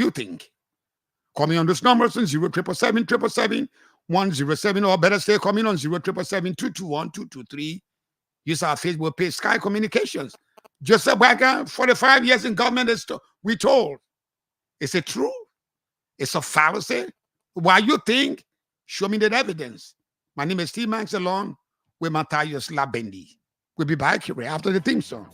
you think? Call me on those numbers on 07777 or better say, call me on 07772212223. Use our Facebook page, Sky Communications. Joseph Boakai, 45 years in government, we told. Is it true? It's a fallacy? Why you think? Show me the evidence. My name is Steve Max along with Matthias Larbeinde. We'll be back here after the theme song.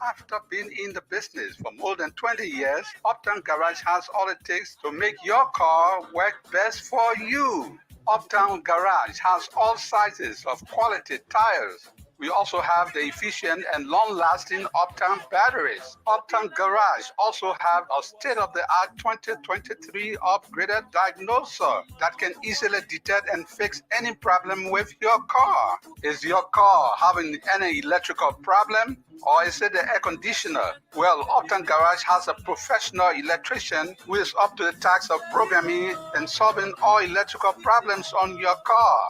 After being in the business for more than 20 years, Uptown Garage has all it takes to make your car work best for you. Uptown Garage has all sizes of quality tires. We also have the efficient and long-lasting Uptown batteries. Uptown Garage also have a state-of-the-art 2023 upgraded diagnoser that can easily detect and fix any problem with your car. Is your car having any electrical problem? Or is it the air conditioner? Well, Uptown Garage has a professional electrician who is up to the task of programming and solving all electrical problems on your car.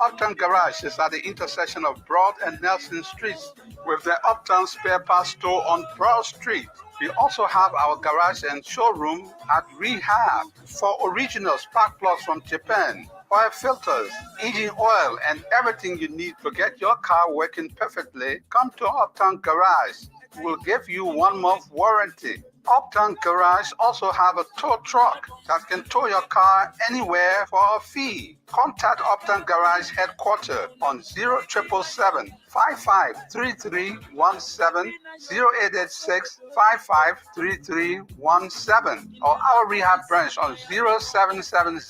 Uptown Garage is at the intersection of Broad and Nelson Streets with the Uptown Spare Parts Store on Broad Street. We also have our garage and showroom at Rehab for original spark plugs from Japan, oil filters, engine oil, and everything you need to get your car working perfectly. Come to Uptown Garage. We'll give you 1 month warranty. Uptown Garage also have a tow truck that can tow your car anywhere for a fee. Contact Uptown Garage headquarters on 0777 553317, 0886 553317, or our rehab branch on 0770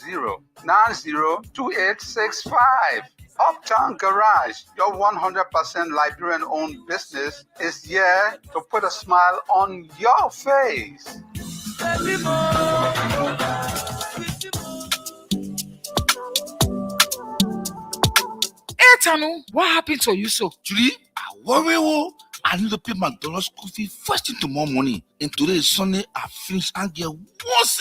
902865. Uptown Garage, your 100% Liberian-owned business, is here to put a smile on your face. Hey, Tanu, what happened to you so? Julie, I worry. I need to pay my daughter's school fee first thing tomorrow morning. And today is Sunday. I finish and get worse.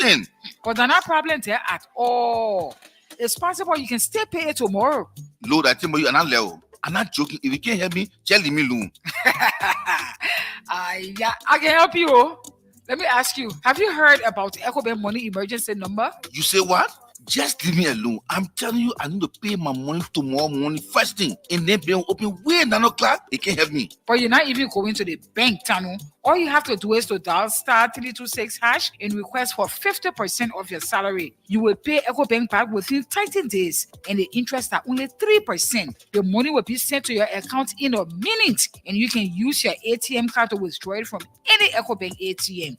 But there's no problem there at all. It's possible you can still pay it tomorrow. Lord, I tell you, I'm not joking. If you can't help me, tell me alone. Yeah, I can help you. Let me ask you, have you heard about EcoBank money emergency number? You say what? Just leave me alone. I'm telling you, I need to pay my money tomorrow morning first thing. And then bank open way 9 o'clock. They can't help me. But you're not even going to the bank, Tanu. All you have to do is to dial *326# and request for 50% of your salary. You will pay EcoBank back within 30 days, and the interest are only 3%. The money will be sent to your account in a minute, and you can use your ATM card to withdraw it from any EcoBank ATM.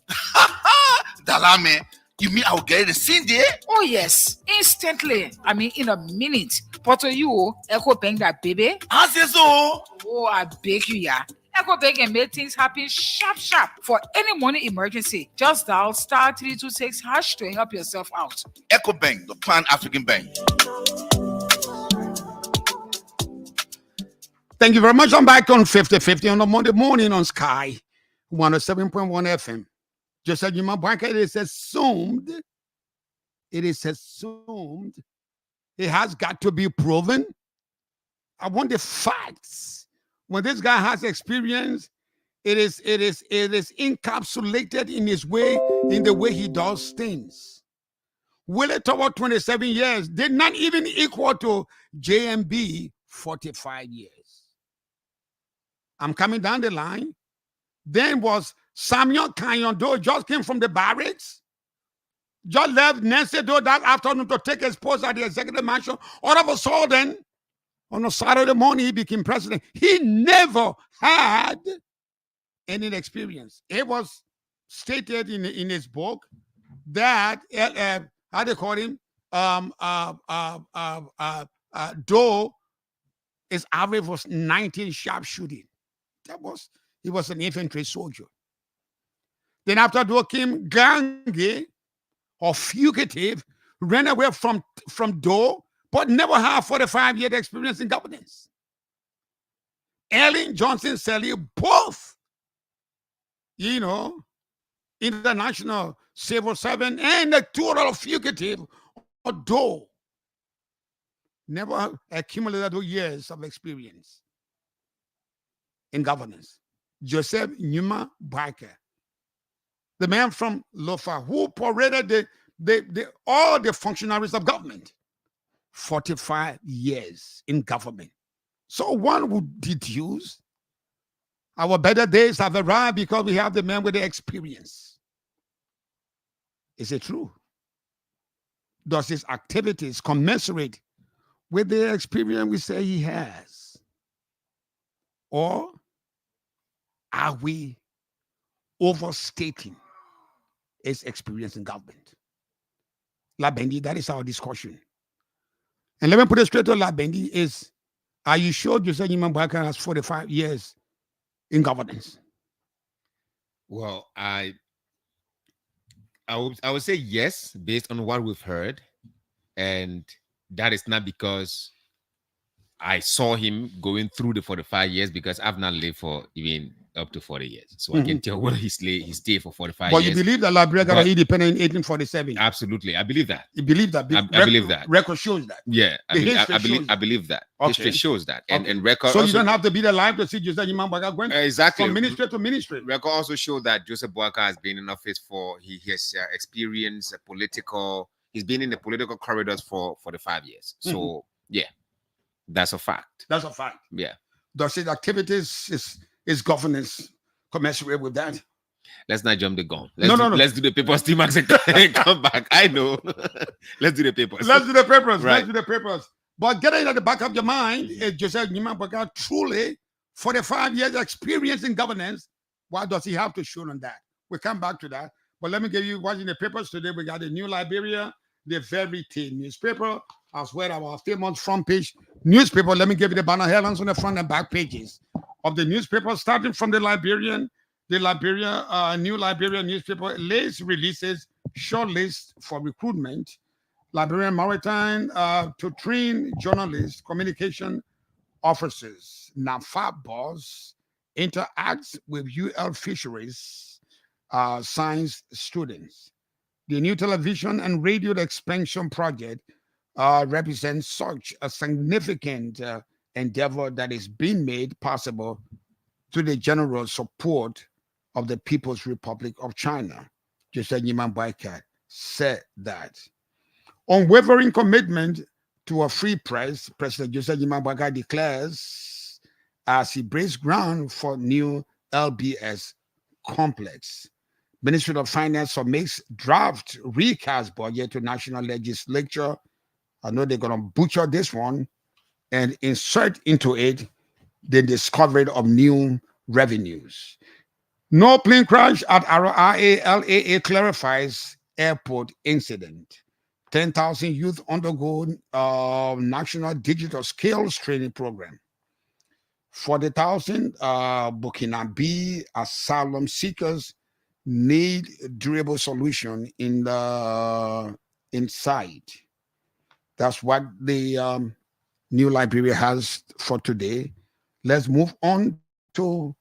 Dalame, you mean I'll get it the same day? Oh yes, instantly. I mean in a minute. But to you, EcoBank that baby. I say so. Oh, I beg you, yeah. EcoBank can make things happen sharp. For any money emergency, just dial *326# to help yourself out. EcoBank, the Pan African Bank. Thank you very much. I'm back on 50/50 on a Monday morning on Sky 107.1 FM. Joseph Nyumah Boakai, it is assumed. It has got to be proven. I want the facts. When this guy has experience, it is encapsulated in the way he does things. Willie Tower, 27 years, did not even equal to JMB, 45 years. I'm coming down the line. Then was Samuel Kanyondo, just came from the barracks. Just left Nancy Do that afternoon to take his post at the executive mansion. All of a sudden, on a Saturday morning, he became president. He never had any experience. It was stated in his book that, how they call him, Doe, his average was 19 sharp shooting. He was an infantry soldier. Then after Doe came Gange, or fugitive, ran away from Doe, but never had 45-year experience in governance. Ellen Johnson Sally, both, international civil servant and a total fugitive or Doe. never accumulated those years of experience in governance. Joseph Nyumah Boakai, the man from Lofa who paraded all the functionaries of government, 45 years in government. So one would deduce our better days have arrived because we have the man with the experience. Is it true? Does his activities commensurate with the experience we say he has? Or are we overstating his experience in government? Larbeinde, that is our discussion. And let me put it straight to Larbeinde is, are you sure Joseph Nyumah Boakai has 45 years in governance? Well, I would say yes, based on what we've heard. And that is not because I saw him going through the 45 years, because I've not lived for even up to 40 years. So I can tell whether he stayed for 45 But years. you believe that Liberia got independent in 1847? Absolutely. I believe that. You believe that? I believe that. Record shows that. Yeah. I believe that. Okay. History shows that. And, Okay. and record So also, you don't have to be alive to see Joseph Nyumah Boakai going exactly from ministry to ministry. Record also show that Joseph Boakai has been in office he has experienced he's been in the political corridors for 45 years. So yeah, that's a fact. That's a fact. Yeah. Does his activities, his governance commensurate with that? Let's not jump the gun. No. Let's do the papers, T-Max, and come back. I know. Let's do the papers. Let's do the papers. Right. Let's do the papers. But getting at the back of your mind, is Joseph Nyumah Boakai truly 45 years experience in governance? What does he have to show on that? We'll come back to that. But let me give you what's in the papers today. We got the New Liberia, the Verite newspaper, as well as our famous front page newspaper. Let me give you the banner headlines on the front and back pages of the newspaper, starting from the New Liberia newspaper. Lays releases short list for recruitment. Liberian Maritime to train journalists, communication officers. NAFA boss interacts with UL Fisheries science students. The new television and radio expansion project represents such a significant endeavor that is being made possible through the general support of the People's Republic of China. Joseph Nyumah Boakai said that. Unwavering commitment to a free press, President Joseph Nyumah Boakai declares as he breaks ground for new LBS complex. Ministry of Finance submits draft recast budget to National Legislature. I know they're going to butcher this one and insert into it the discovery of new revenues. No plane crash at RALAA clarifies airport incident. 10,000 youth undergo National Digital Skills Training Program. 40,000 Burkinabe asylum seekers need durable solution inside. That's what the New Liberia has for today. Let's move on to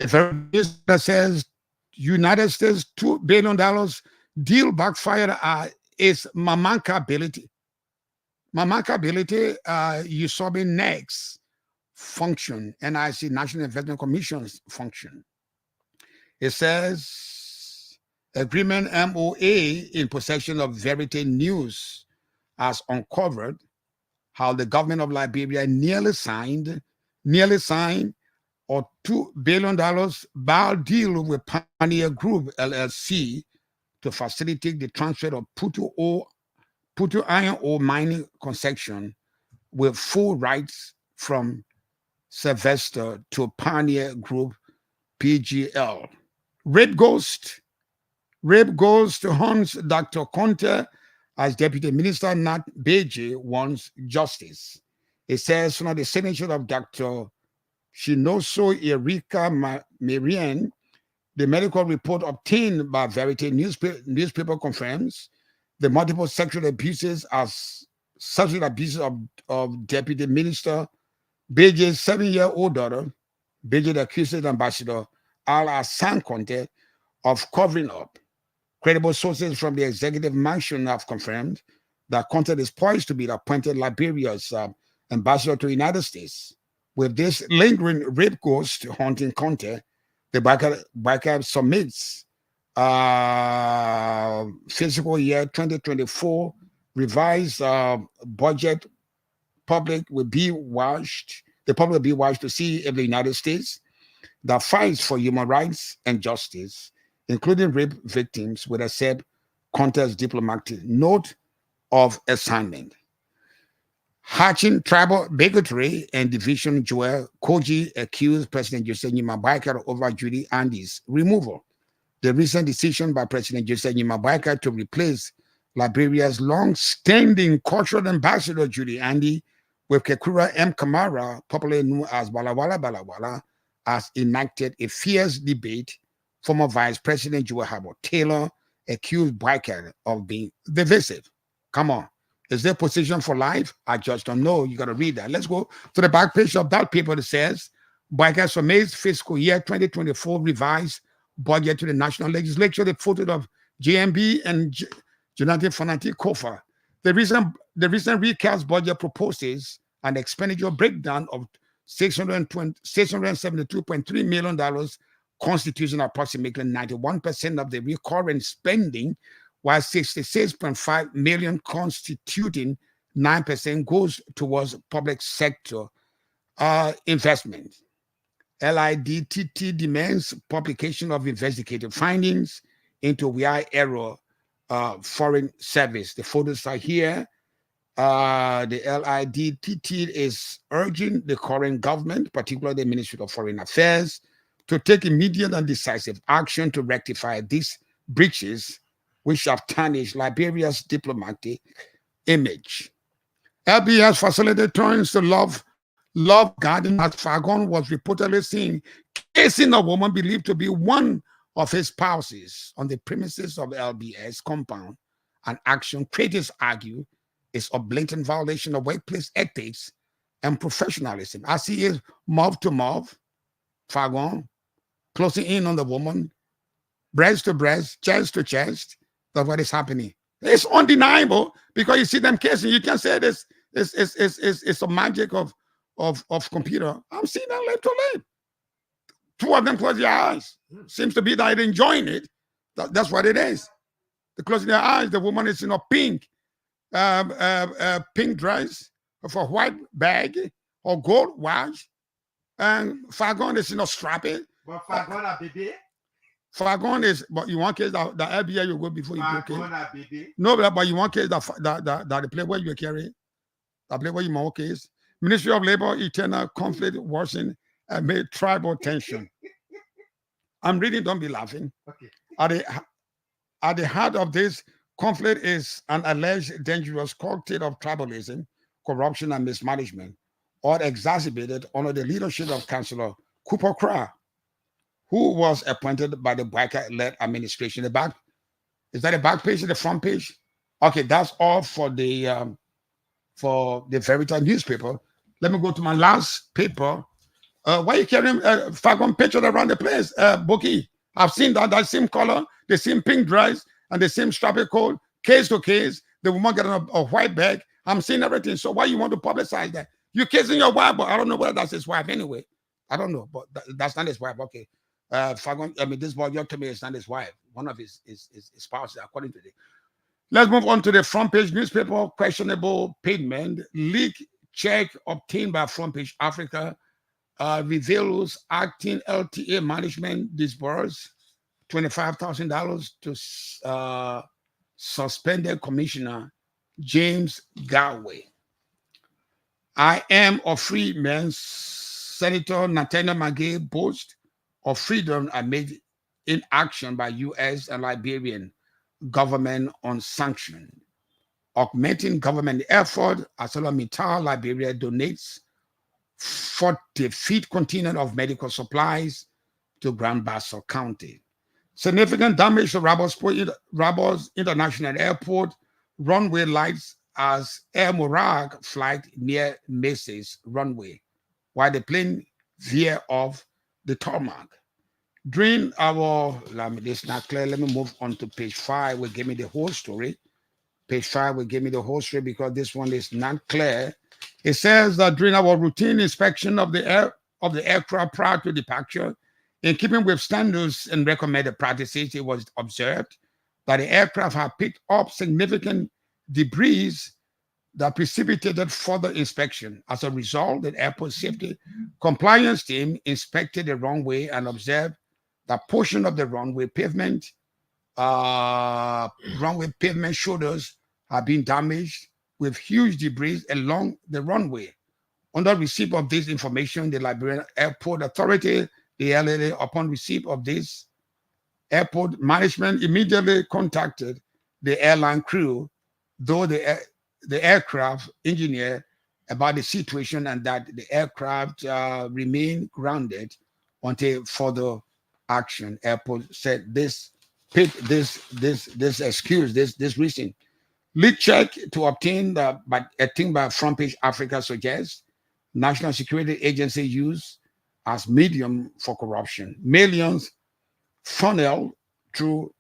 a very news that says United States $2 billion deal backfired is Mamankability. Mamankability, you saw me next function, NIC, National Investment Commission's function. It says agreement MOA in possession of Verite News has uncovered how the government of Liberia nearly signed a $2 billion buy deal with Pioneer Group LLC to facilitate the transfer of Putu iron ore mining concession with full rights from Sylvester to Pioneer Group PGL. Rape goes to Hans Dr. Conte as Deputy Minister. Nat Beji wants justice. It says from the signature of Dr. Shinoso Erika Marian, the medical report obtained by Verite newspaper confirms the multiple sexual abuses of Deputy Minister Beji's 7-year-old daughter. Beji accuses Ambassador Al-Hassan Conte of covering up. Credible sources from the executive mansion have confirmed that Conte is poised to be appointed Liberia's ambassador to the United States. With this lingering rape ghost haunting Conte, the Boakai submits fiscal year 2024 revised budget. Public will be watched. The public will be watched to see if the United States that fights for human rights and justice, including rape victims, will accept Conte's diplomatic note of assignment. Hatching tribal bigotry and division, Joel Koji accused President Joseph Nyumah Boakai over Judy Andy's removal. The recent decision by President Joseph Nyumah Boakai to replace Liberia's long-standing cultural ambassador Judy Andy with Kekura M. Kamara, popularly known as Balawala, has enacted a fierce debate. Former Vice President Joel Harbor Taylor accused Boakai of being divisive. Come on. Is there position for life? I just don't know. You got to read that. Let's go to the back page of that paper that says Boakai submits fiscal year 2024 revised budget to the National Legislature. The photo of JMB and Jonathan Fanati Kofa. The recent recast budget proposes an expenditure breakdown of $672.3 million, constituting approximately 91% of the recurrent spending, while 66.5 million, constituting 9%, goes towards public sector investment. LIDTT demands publication of investigative findings into why error foreign service. The photos are here. The LIDTT is urging the current government, particularly the Ministry of Foreign Affairs, to take immediate and decisive action to rectify these breaches which have tarnished Liberia's diplomatic image. LBS facilitated turns to Love Garden at Fagon was reportedly seen kissing a woman believed to be one of his spouses on the premises of the LBS compound, an action critics argue is a blatant violation of workplace ethics and professionalism. As he is mouth to mouth, Fagon, closing in on the woman, breast to breast, chest to chest. That's what is happening. It's undeniable because you see them kissing. You can say this it's a magic of computer. I'm seeing them lip to lip. Two of them close their eyes. Seems to be that they're enjoying it. That's what it is. They're closing their eyes. The woman is in a pink dress of a white bag or gold watch, and Fagon is in a strappy. But Fagon a baby. Fagon is, but you want case that the LBA you go before you go case. Fagon a baby. No, but you want case that the play where you carry, the play where you want case. Ministry of Labor, eternal conflict worsen amid tribal tension. I'm reading, don't be laughing. Okay. At the heart of this conflict is an alleged dangerous cocktail of tribalism, corruption, and mismanagement, all exacerbated under the leadership of Councillor Cooper Kra, who was appointed by the Boakai-led administration. The back, is that the back page or the front page? Okay, that's all for the Veritas newspaper. Let me go to my last paper. Why you carrying Fagon pictures around the place, Bookie? I've seen that same color, the same pink dress, and the same strappy coat, case to case. The woman getting a white bag. I'm seeing everything. So why you want to publicize that? You're kissing your wife, but I don't know whether that's his wife anyway. I don't know, but that's not his wife. Okay. Fagon, I mean, this boy, you're telling me it's not his wife. One of his spouses, according to the. Let's move on to the front page newspaper. Questionable payment. Leak check obtained by Front Page Africa reveals acting LTA management disbursed $25,000 to suspended Commissioner James Galway. I am a free man. Senator Nathaniel Magay boasts of freedom amid inaction by U.S. and Liberian government on sanction. Augmenting government effort, ArcelorMittal Liberia donates 40 feet container of medical supplies to Grand Bassa County. Significant damage to Rabos International Airport runway lights as Air Morag flight near Macy's runway, while the plane veer off the tarmac. During our, this is not clear, let me move on to page 5, will give me the whole story. Page 5 will give me the whole story because this one is not clear. It says that during our routine inspection of the aircraft prior to departure, in keeping with standards and recommended practices, it was observed that the aircraft had picked up significant debris that precipitated further inspection. As a result, the airport safety compliance team inspected the runway and observed that portion of the runway pavement shoulders have been damaged with huge debris along the runway. Under receipt of this information, the Larbeinde Airport Authority, the LLA, upon receipt of this, airport management immediately contacted the airline crew, though the aircraft engineer, about the situation and that the aircraft remained grounded until further action. Airport said this reason. Leak check to obtain but a thing by Front Page Africa suggests National Security Agency use as medium for corruption. Millions funneled through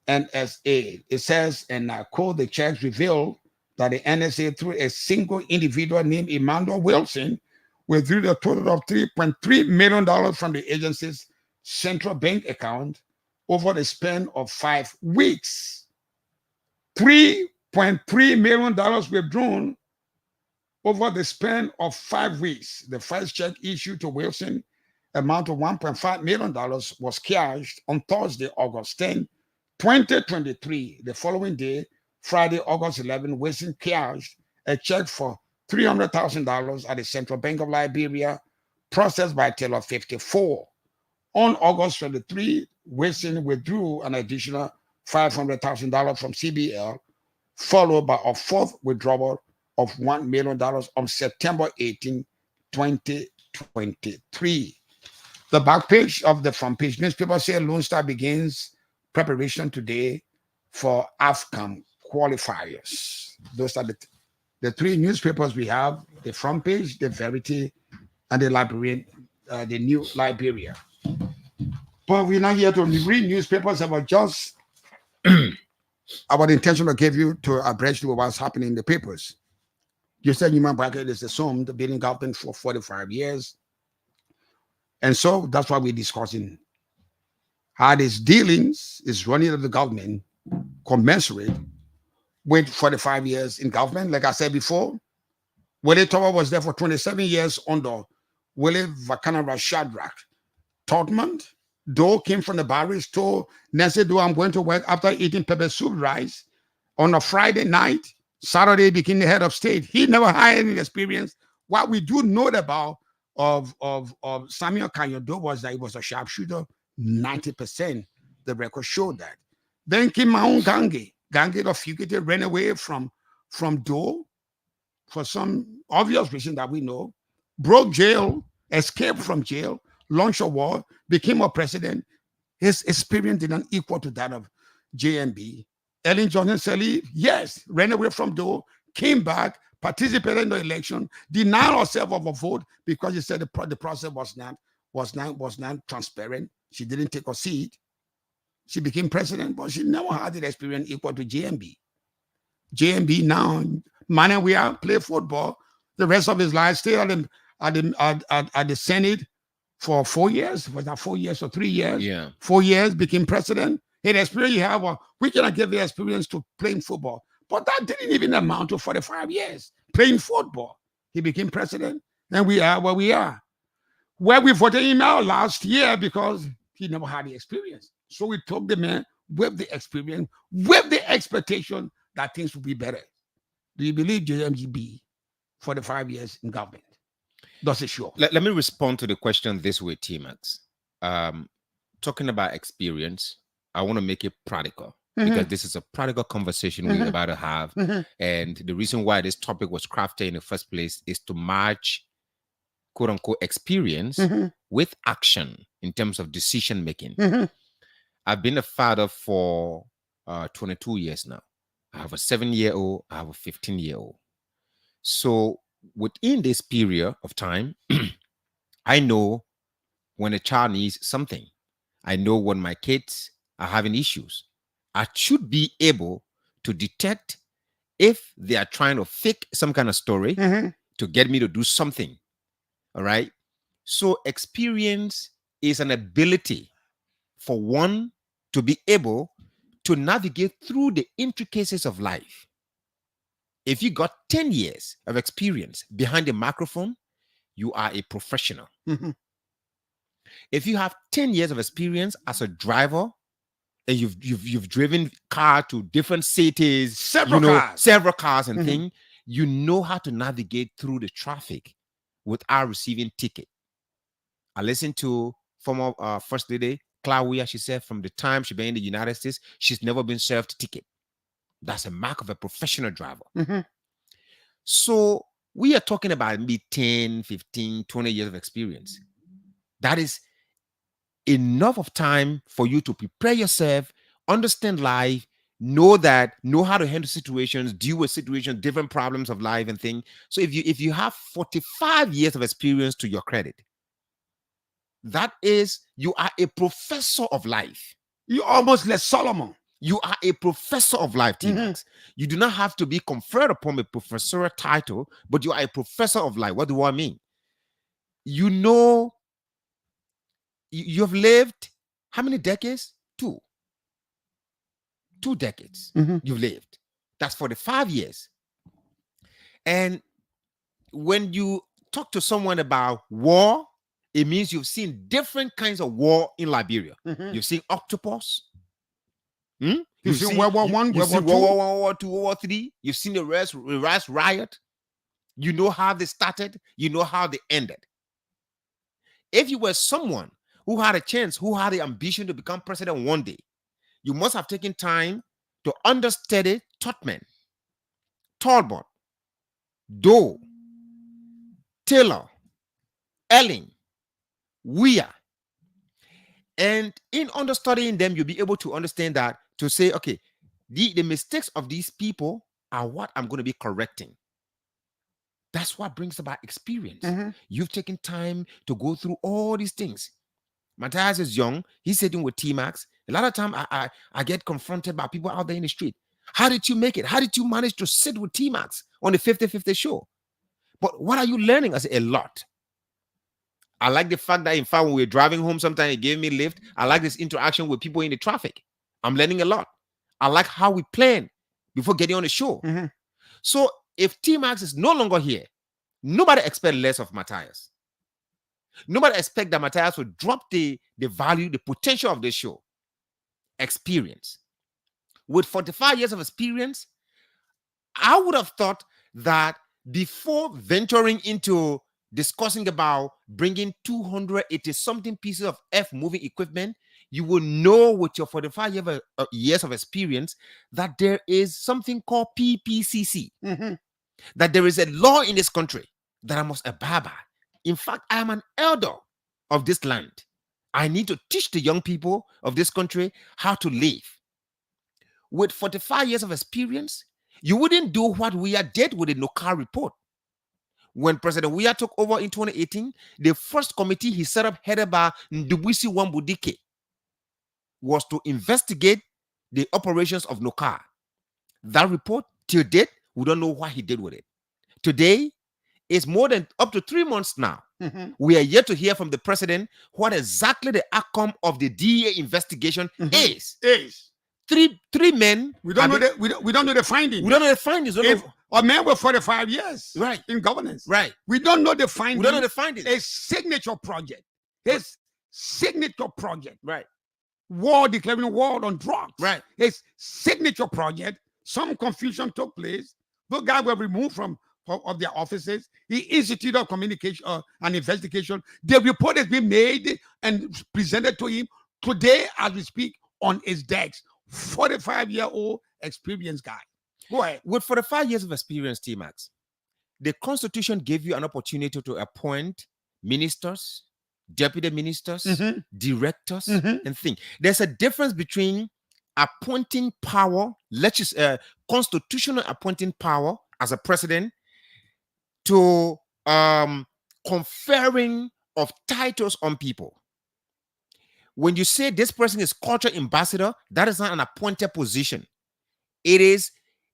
NSA. It says, and I quote, the checks reveal that the NSA, through a single individual named Emmanuel Wilson, withdrew a total of $3.3 million from the agency's central bank account over the span of 5 weeks. $3.3 million withdrawn over the span of 5 weeks. The first check issued to Wilson, amount of $1.5 million, was cashed on Thursday, August 10, 2023. The following day, Friday, August 11, Wilson cashed a check for $300,000 at the Central Bank of Liberia, processed by Taylor 54. On August 23, Wilson withdrew an additional $500,000 from CBL, followed by a fourth withdrawal of $1 million on September 18, 2023. The back page of the front page newspaper says Lone Star begins preparation today for AFCON qualifiers. Those are the three newspapers we have: the front page, the Verity, and the Liberian, the New Liberia. But we're not here to read newspapers about just our intention to give you to abreast to what's happening in the papers. Joseph Nyumah Boakai is assumed being government for 45 years. And so that's why we're discussing how his dealings, his running of the government, commensurate with 45 years in government. Like I said before, Willie Tower was there for 27 years under Willie Vakanara Shadrach. Todman Doe came from the barracks, told Nancy Doe, I'm going to work after eating pepper soup rice on a Friday night. Saturday became the head of state. He never had any experience. What we do know about of Samuel Kanyodo was that he was a sharpshooter, 90%. The record showed that. Then came my own Gange. Gange, the fugitive, ran away from Doe for some obvious reason that we know, broke jail, escaped from jail, launched a war, became a president. His experience did not equal to that of JMB. Ellen Johnson Sirleaf, yes, ran away from Doe, came back, participated in the election, denied herself of a vote because she said the process was not transparent. She didn't take a seat. She became president, but she never had the experience equal to JMB. JMB now, man, we are play football. The rest of his life stay at the Senate for 4 years. Was that 4 years or 3 years? Yeah. 4 years, became president. He had experience you have. We cannot give the experience to playing football. But that didn't even amount to 45 years playing football. He became president, and we are where we are. Where we voted him out last year because he never had the experience. So we took the man with the experience, with the expectation that things will be better. Do you believe JMGB 45 years in government? Does it show? Let me respond to the question this way, T-Max. Talking about experience, I want to make it practical because this is a practical conversation we're about to have. And the reason why this topic was crafted in the first place is to match quote unquote experience with action in terms of decision making. I've been a father for 22 years now. I have a 7-year-old, I have a 15-year-old. So within this period of time, I know when a child needs something. I know when my kids are having issues. I should be able to detect if they are trying to fake some kind of story Mhm. to get me to do something. All right. So experience is an ability for one to be able to navigate through the intricacies of life. If you got 10 years of experience behind the microphone, you are a professional. Mhm. If you have 10 years of experience as a driver and you've driven car to different cities, Several cars. several cars and Mhm. things, you know how to navigate through the traffic without receiving ticket. I listened to former First Lady Claudia. She said from the time she been in the United States, she's never been served ticket. That's a mark of a professional driver. Mhm. So we are talking about maybe 10, 15, 20 years of experience. That is enough of time for you to prepare yourself, understand life, know how to handle situations, deal with situations, different problems of life and things. So if you have 45 years of experience to your credit, that is, you are a professor of life. You almost like Solomon. You are a professor of life, Mhm. T-Max. You do not have to be conferred upon a professorial title, but you are a professor of life. What do I mean? You know, you have lived how many decades? Two decades. Mhm. You've lived. That's 45 years. And when you talk to someone about war, it means you've seen different kinds of war in Liberia. Mhm. You've seen octopus. You've seen World War One, You've World War seen Two. World War World War II, World War III. You've seen the rice riot. You know how they started. You know how they ended. If you were someone who had a chance, who had the ambition to become president one day, you must have taken time to understudy Totman, Talbot, Doe, Taylor, Elling, Weir. And in understudying them, you'll be able to understand that, to say, okay, the mistakes of these people are what I'm going to be correcting. That's what brings about experience. Mhm. You've taken time to go through all these things. Matthias is young. He's sitting with T-Max. A lot of time I get confronted by people out there in the street. How did you make it? How did you manage to sit with T-Max on the 50-50 show? But what are you learning? I say, a lot. I like the fact that, in fact, when we're driving home, sometimes he gave me a lift. I like this interaction with people in the traffic. I'm learning a lot. I like how we plan before getting on the show. Mhm. So if T-Max is no longer here, nobody expect less of Matthias. Nobody expect that Matthias will drop the value, the potential of this show. Experience. With 45 years of experience, I would have thought that before venturing into discussing about bringing 280 something pieces of F moving equipment, you will know with your 45 years of experience that there is something called PPCC, Mhm. that there is a law in this country that I must abide by. In fact, I am an elder of this land. I need to teach the young people of this country how to live. With 45 years of experience, you wouldn't do what Weir did with the Nokar report. When President Weir took over in 2018, the first committee he set up, headed by Ndubuisi Wambudike, was to investigate the operations of Nokar. That report, till date, we don't know what he did with it. Today, it's more than up to 3 months now. Mhm. We are yet to hear from the president what exactly the outcome of the DEA investigation is. Is. Three men. We don't know we don't know the findings. We don't know the findings. If a man with 45 years Right. in governance, Right. we don't know the findings. We don't know the findings. A signature project. His signature project. Right. War, declaring war on drugs. Right. His signature project. Some confusion took place. Those guys were removed from of their offices. He instituted a communication, an investigation. The report has been made and presented to him today as we speak on his desk. 45-year-old experienced guy. Go ahead. With 45 years of experience, T-Max, the Constitution gave you an opportunity to appoint ministers, deputy ministers, directors, and things. There's a difference between appointing power, constitutional appointing power as a president, to conferring of titles on people. When you say this person is culture ambassador, that is not an appointed position. It is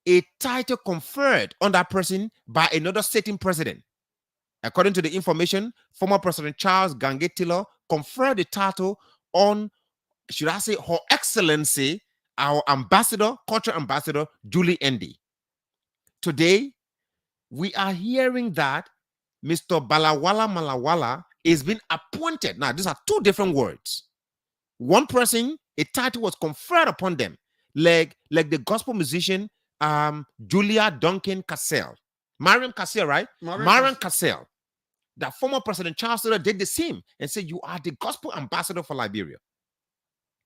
a title conferred on that person by another sitting president. According to the information, former President Charles Gange Taylor conferred the title on, should I say, Her Excellency, our ambassador, cultural ambassador, Jlated. Today, we are hearing that Mr. Balawala Malawala is being appointed. Now, these are two different words. One person, a title was conferred upon them, like the gospel musician Julia Duncan Cassell. Mariam Cassell, right? Mariam Cassell. That former President Charles Taylor did the same and said, you are the gospel ambassador for Liberia.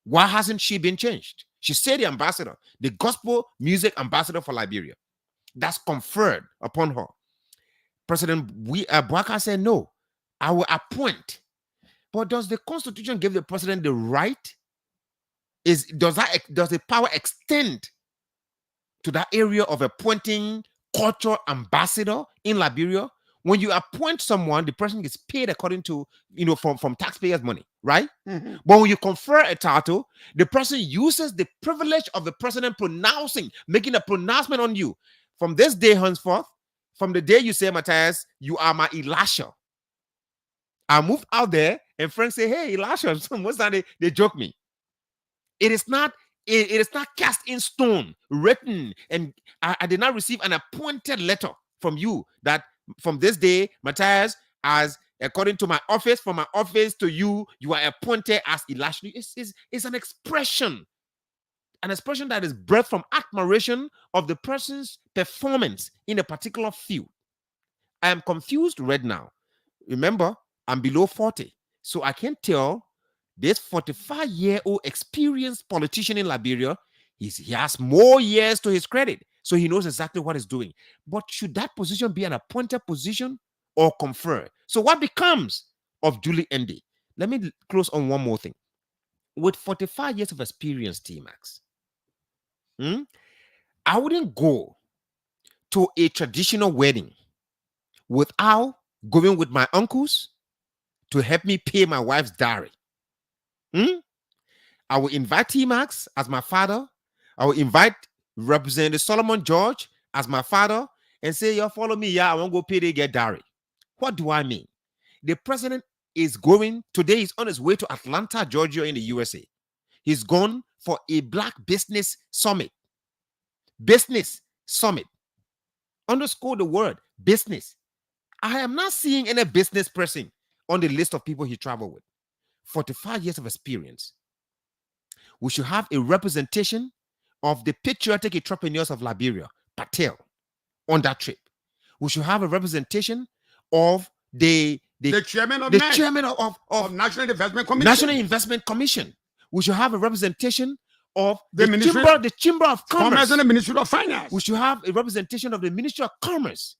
Why hasn't she been changed? She said the ambassador, the gospel music ambassador for Liberia. That's conferred upon her. President Boakai said, no, I will appoint. But does the Constitution give the president the right? Does the power extend to that area of appointing cultural ambassador in Liberia? When you appoint someone, the person gets paid according to, from taxpayers' money, right? Mm-hmm. But when you confer a title, the person uses the privilege of the president making a pronouncement on you. From this day henceforth, from the day you say, Matthias, you are my Elisha. I moved out there and friends say, hey, Elisha, most time they joke me. It is not cast in stone, written, and I did not receive an appointed letter from you that from this day, Matthias, as according to my office, from my office to you, you are appointed as Elisha. It's an expression that is bred from admiration of the person's performance in a particular field. I am confused right now. Remember, I'm below 40, so I can tell this 45-year-old experienced politician in Liberia, he has more years to his credit, so he knows exactly what he's doing. But should that position be an appointed position or conferred? So what becomes of Jlated? Let me close on one more thing. With 45 years of experience, T-Max, I wouldn't go to a traditional wedding without going with my uncles to help me pay my wife's dowry. I will invite T-Max as my father. I will invite Representative Solomon George as my father and say, you follow me, I won't go pay to get dowry. What do I mean? The president is going, today he's on his way to Atlanta, Georgia in the USA. He's gone for a Black Business Summit. Business Summit. Underscore the word business. I am not seeing any business person on the list of people he traveled with. 45 years of experience. We should have a representation of the patriotic entrepreneurs of Liberia, Patel, on that trip. We should have a representation of the chairman of National Investment Commission. National Investment Commission. We should have a representation of the Chamber of Commerce and the Ministry of Finance. We should have a representation of the Ministry of Commerce.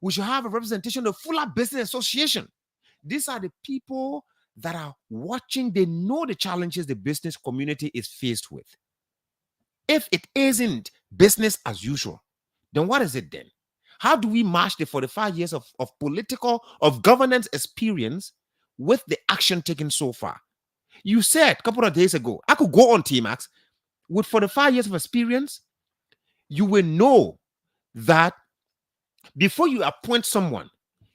We should have a representation of Fuller Business Association. These are the people that are watching. They know the challenges the business community is faced with. If it isn't business as usual, then what is it then? How do we match the 45 years of governance experience with the action taken so far? You said a couple of days ago, I could go on T-Max, with 45 years of experience, you will know that before you appoint someone,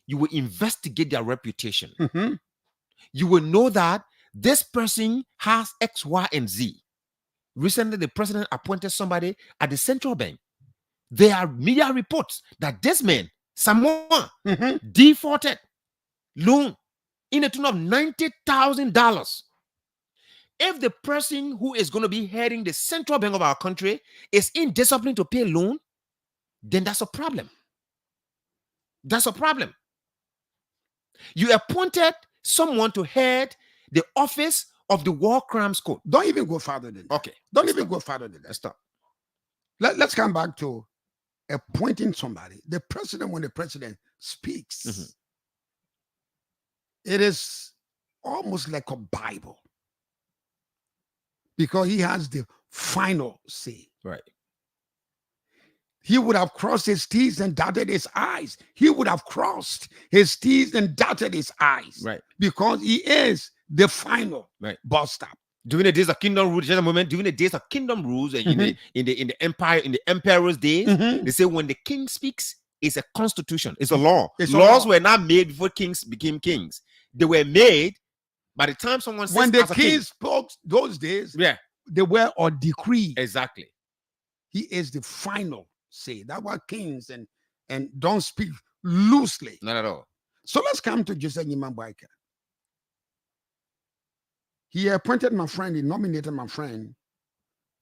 you will investigate their reputation. Mm-hmm. You will know that this person has X, Y, and Z. Recently, the president appointed somebody at the central bank. There are media reports that this man, someone, defaulted loan in the tune of $90,000. If the person who is going to be heading the central bank of our country is indisciplined to pay loan, then that's a problem. That's a problem. You appointed someone to head the office of the War Crimes Court. Don't even go further than that. Okay. Don't even go further than that. Let's stop. Let's come back to appointing somebody. The president, when the president speaks, it is almost like a Bible, because he has the final say. Right. He would have crossed his T's and dotted his I's. He would have crossed his T's and dotted his I's. Right. Because he is the final right. bus stop. During the days of kingdom rule, just a moment. During the days of kingdom rules, and in the empire, in the emperor's days, they say when the king speaks, it's a constitution, it's a law. Laws were not made before kings became kings. They were made by the time someone says when the as a king spoke those days, yeah, they were a decree. exactly. He is the final say. That's why kings and don't speak loosely. Not at all. So let's come to Joseph Nyumah Boakai. He appointed my friend, he nominated my friend,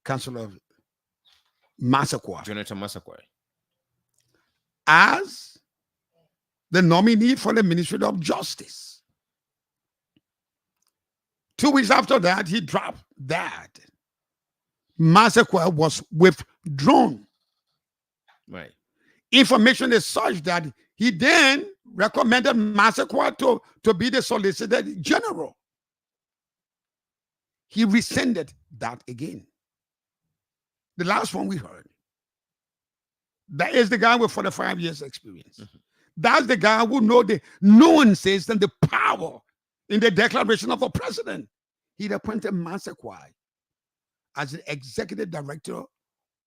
Councillor Massaquoi, Jonathan Massaquoi, as the nominee for the Ministry of Justice. 2 weeks after that, he dropped that. Massaquoi was withdrawn. right? Information is such that he then recommended Massaquoi to be the Solicitor General. He rescinded that again. The last one we heard. That is the guy with 45 years experience. That's the guy who knows the nuances and the power in the declaration of a president. He appointed Massaquoi as the executive director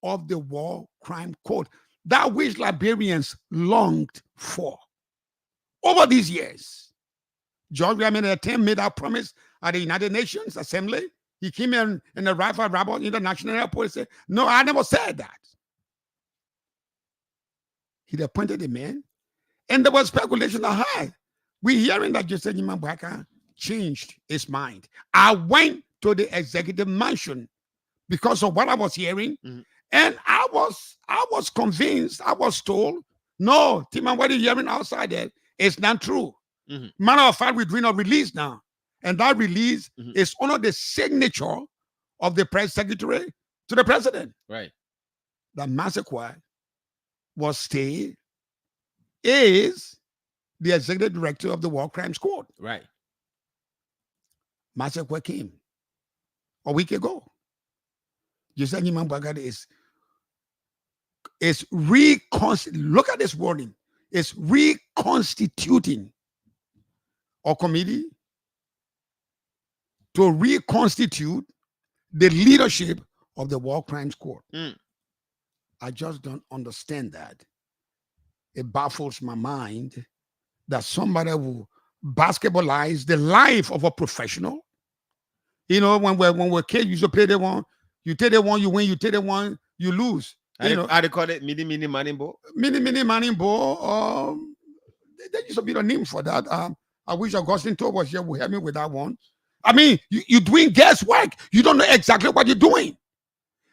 of the War Crime Court, that which Liberians longed for over these years. George Weah made that promise at the United Nations Assembly. He came in the Rafa Rabat International Airport and said, no, I never said that. He appointed a man, and there was speculation that, hi, we're hearing that Joseph Nyumah Boakai changed his mind. I went to the executive mansion because of what I was hearing, and I was convinced, I was told, no, Tima, what you're hearing outside there is not true. Matter of fact, we're doing a release now. And that release is under the signature of the press secretary to the president. Right. That Massaquoi was stayed is the executive director of the War Crimes Court. Right. Massaquoi came a week ago. Joseph Nyumah Boakai is look at this wording. It's reconstituting a committee to reconstitute the leadership of the War Crimes Court. I just don't understand that. It baffles my mind that somebody will basketballize the life of a professional. You know, when we're kids, you used to play the one. You take the one, you win. You take the one, you lose. How they call it? Mini money ball. Mini money ball. There used to be a name for that. I wish Augustine Todd was here would help me with that one. I mean, you're doing guesswork. You don't know exactly what you're doing.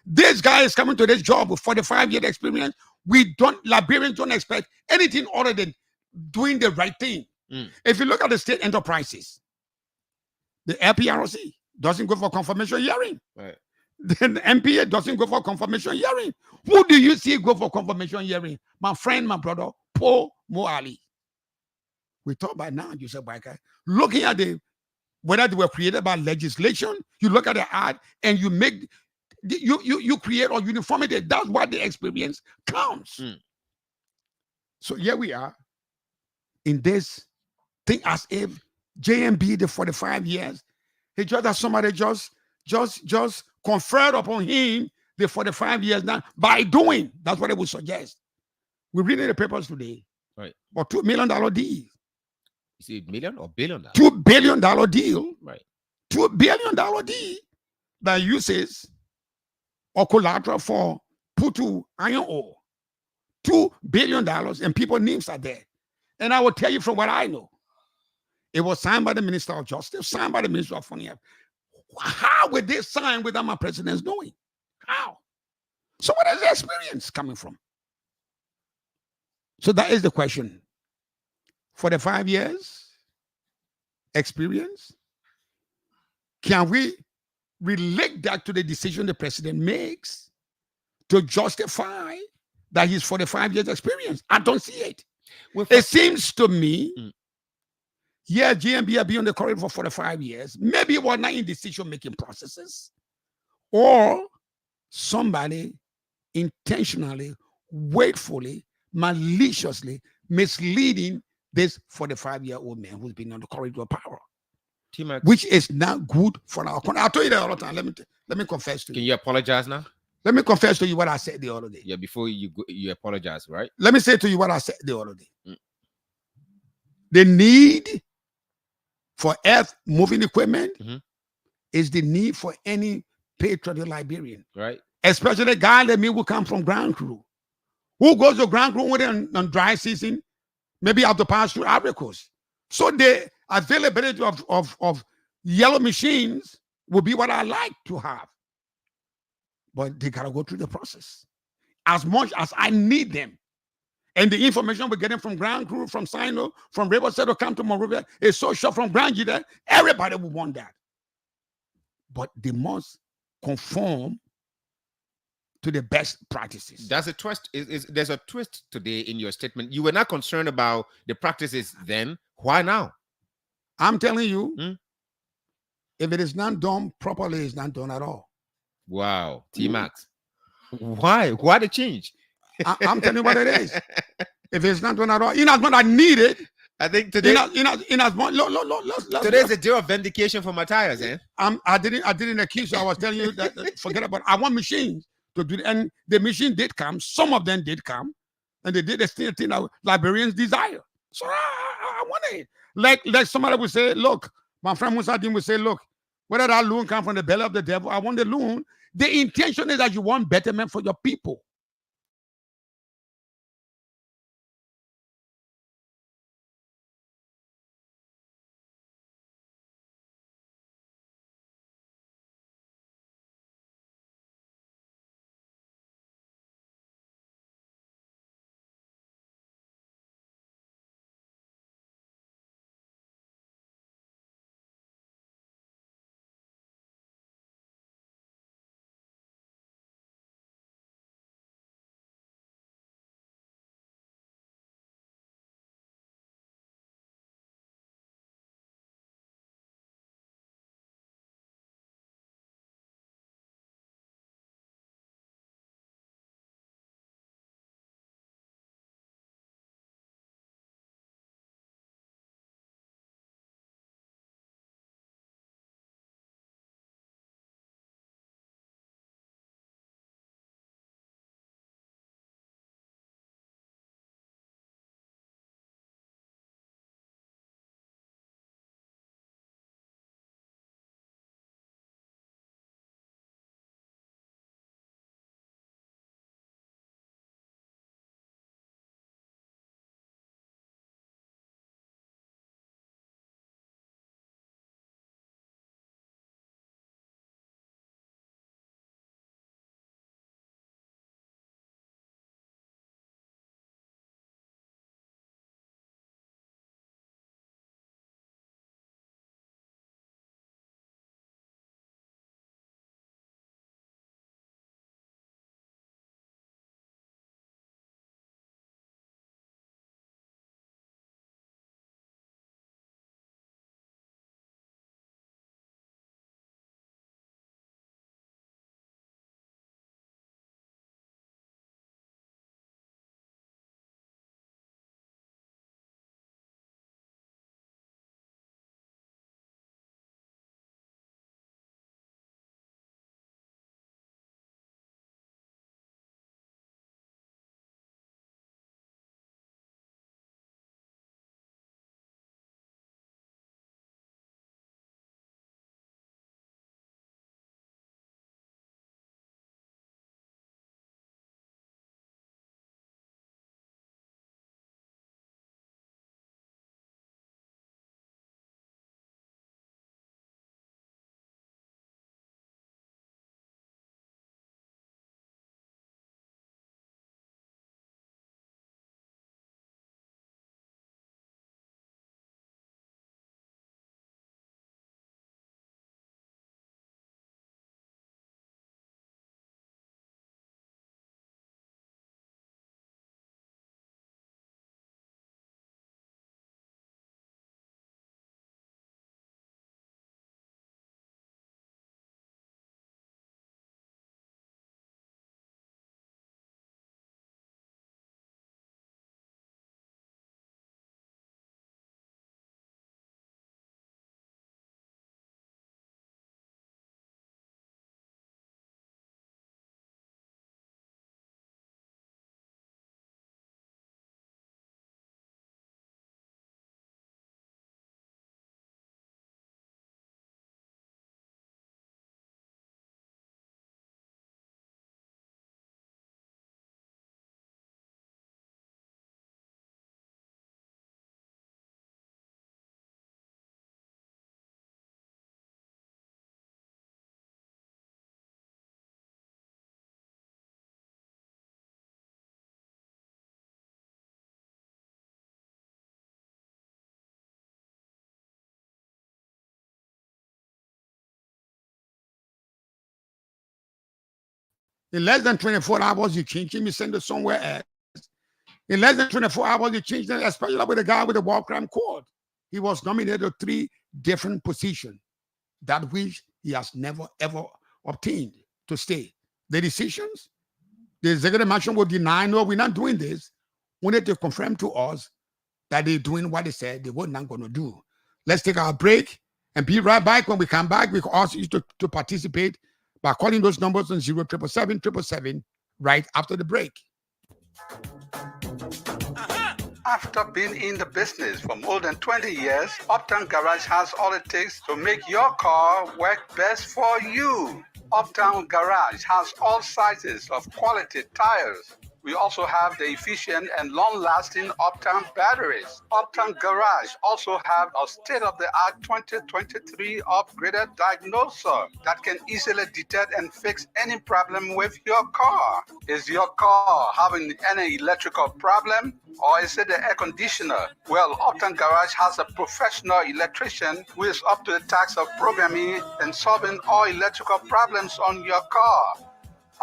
This guy is coming to this job with 45-year experience. Liberians don't expect anything other than doing the right thing. If you look at the state enterprises, the LPROC doesn't go for confirmation hearing. Right. Then the MPA doesn't go for confirmation hearing. Who do you see go for confirmation hearing? My friend, my brother, Paul Moali. We talk about now, Joseph Boakai. Looking at whether they were created by legislation, you look at the art and you make you create a uniformity. That's what the experience counts. So here we are in this thing as if JMB, the 45 years, he just that somebody just conferred upon him the 45 years now by doing. That's what I would suggest. We're reading the papers today. Right. Or $2 million deal. Is it million or billion? $2 billion deal. Right. $2 billion deal that uses or collateral for Putu iron ore. $2 billion, and people's names are there. And I will tell you from what I know. It was signed by the Minister of Justice, signed by the Minister of Finance. How would they sign without my president's knowing? How? So what is the experience coming from? So that is the question. 45 years experience. Can we relate that to the decision the president makes to justify that he's 45 years experience? I don't see it. It seems to me, yeah, GMB have been on the corridor for 45 years. Maybe it was not in decision-making processes, or somebody intentionally, wakefully, maliciously misleading this 45-year-old man who's been on the corridor of power. T-Max, which is not good for our country. I told you that all the time. Let me confess to can you. you apologize now? Let me confess to you what I said the other day. Yeah, before you go, you apologize, right? Let me say to you what I said the other day. Mm. The need for earth moving equipment Mhm. is the need for any patriotic Liberian, Right. especially the guy like me who come from ground crew. Who goes to ground crew on dry season, maybe have to pass through Ivory Coast. So the availability of yellow machines would be what I like to have. But they gotta go through the process. As much as I need them. And the information we're getting from ground crew, from Sino, from Riverside to come to Monrovia is so short from Grand G that everybody would want that. But they must conform to the best practices. That's a twist. There's a twist today in your statement. You were not concerned about the practices then. Why now? I'm telling you, Hmm? if it is not done properly, it's not done at all. Wow, T-Max. Why? Why the change? I'm telling you what it is. If it's not done at all, in as much I need it, I think today in as much, today's a day of vindication for Matthias, eh? I didn't accuse you. I was telling you that forget about it. I want machines to do it. And the machine did come. Some of them did come. And they did the same thing that Liberians desire. So I want it. Like somebody would say, look, my friend Musadin would say, look, whether that loon come from the belly of the devil, I want the loon. The intention is that you want betterment for your people. In less than 24 hours, you change him, you send it somewhere else. In less than 24 hours, you change them, especially with the guy with the war crime court. He was nominated to 3 different positions, that which he has never, ever obtained to stay. The decisions, the executive mansion will deny, no, we're not doing this. Only to confirm to us that they're doing what they said they were not going to do. Let's take our break and be right back. When we come back, we ask you to participate by calling those numbers on 0777 right after the break. After being in the business for more than 20 years, Uptown Garage has all it takes to make your car work best for you. Uptown Garage has all sizes of quality tires. We also have the efficient and long-lasting Uptown batteries. Uptown Garage also have a state-of-the-art 2023 upgraded diagnoser that can easily detect and fix any problem with your car. Is your car having any electrical problem? Or is it the air conditioner? Well, Uptown Garage has a professional electrician who is up to the task of programming and solving all electrical problems on your car.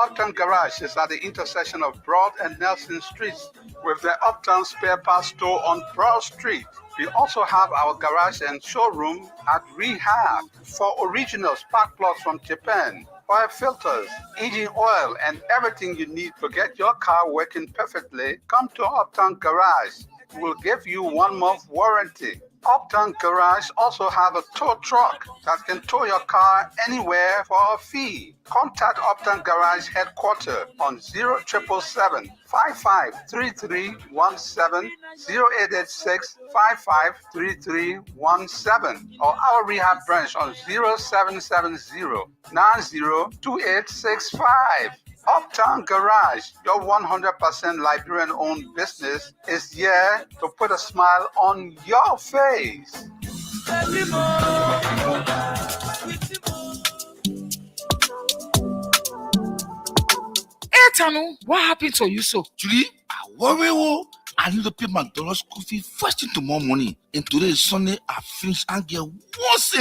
Uptown Garage is at the intersection of Broad and Nelson Streets with the Uptown Spare Parts Store on Broad Street. We also have our garage and showroom at Rehab for original spark plugs from Japan, oil filters, engine oil, and everything you need to get your car working perfectly. Come to Uptown Garage. We'll give you 1 month warranty. Uptown Garage also have a tow truck that can tow your car anywhere for a fee. Contact Uptown Garage headquarters on 0777 553317, 0886 553317, or our rehab branch on 0770 902865. Uptown Garage, your 100% Liberian-owned business, is here to put a smile on your face. Hey, Tanu, what happened to you so? Julie, I worry. I need to pay my dollar school fee first thing tomorrow morning. And today is Sunday. I finish and get worse.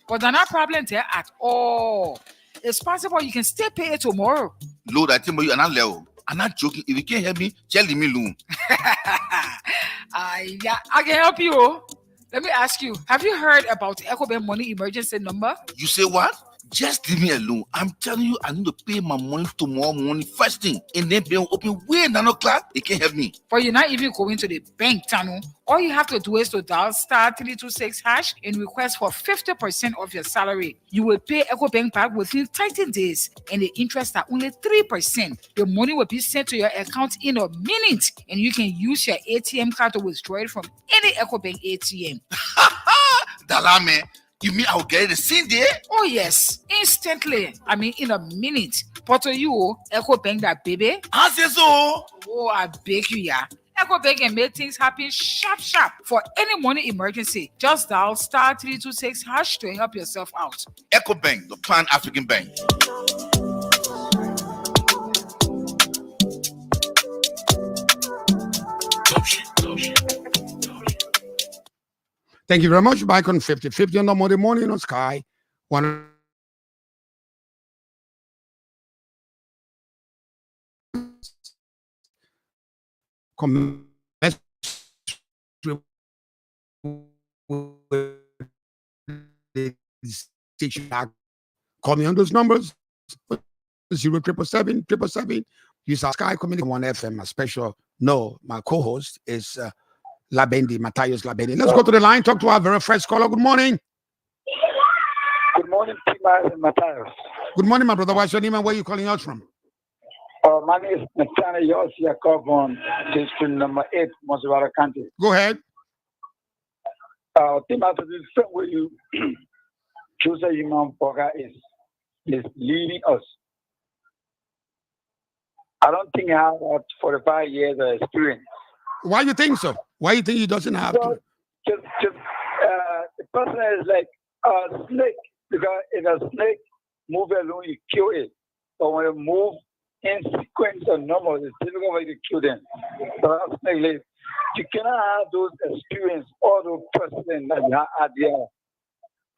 But there's no problem there at all. It's possible you can still pay it tomorrow. Lord, I tell you, I'm not level. I'm not joking. If you can't help me, tell me, Loon. Yeah, I can help you. Let me ask you, have you heard about EcoBank money emergency number? You say what? Just leave me alone. I'm telling you, I need to pay my money tomorrow morning first thing. And then bank open way 9 o'clock. They can't help me. But you're not even going to the bank, Tanu. All you have to do is to dial *326# and request for 50% of your salary. You will pay EcoBank back within 13 days, and the interest are only 3%. The money will be sent to your account in a minute, and you can use your ATM card to withdraw it from any EcoBank ATM. Dalame, you mean I'll get it the same day? Oh yes, instantly. I mean, in a minute. But to you, EcoBank that baby. I say so. Oh, I beg you, yeah. EcoBank can make things happen sharp. For any money emergency, just dial *326# to help yourself out. EcoBank, the Pan African Bank. Thank you very much. Back on 50/50 on the Monday morning on Sky. One call me on those numbers 0777 use our Sky Community 1 FM. A special my co-host is Larbeinde, Matthias Larbeinde. Let's go to the line, talk to our very first caller. Good morning. Good morning, Tima and Matthias. Good morning, my brother. What's your name and where are you calling us from? My name is Matthias Yakovon, district number 8, Mosivara County. Go ahead. Tima, to the same way you Joseph Nyumah Boakai is leading us. I don't think I have about 45 years of experience. Why you think so? Why you think he doesn't have to? The person is like a snake, because if a snake moves alone, you kill it. But when it moves in sequence or normal, it's difficult for you to kill them. So a snake lives. You cannot have those experience, all those person that you have there.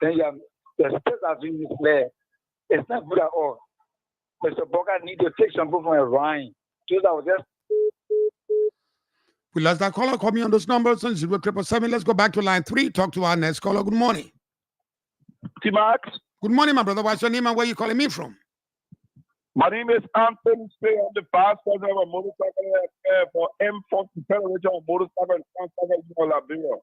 Then you have the state of being misled. It's not good at all. Mr. Boakai need to take some people from Ryan. Just I was just We lost that caller. Call me on those numbers on 0777. Let's go back to line 3. Talk to our next caller. Good morning. T-Max. Good morning, my brother. What's your name and where you calling me from? My name is Anthony Spray. I'm the vice president of a motorcycle for M40 Federation of Motorcycle and Transportation in Liberia.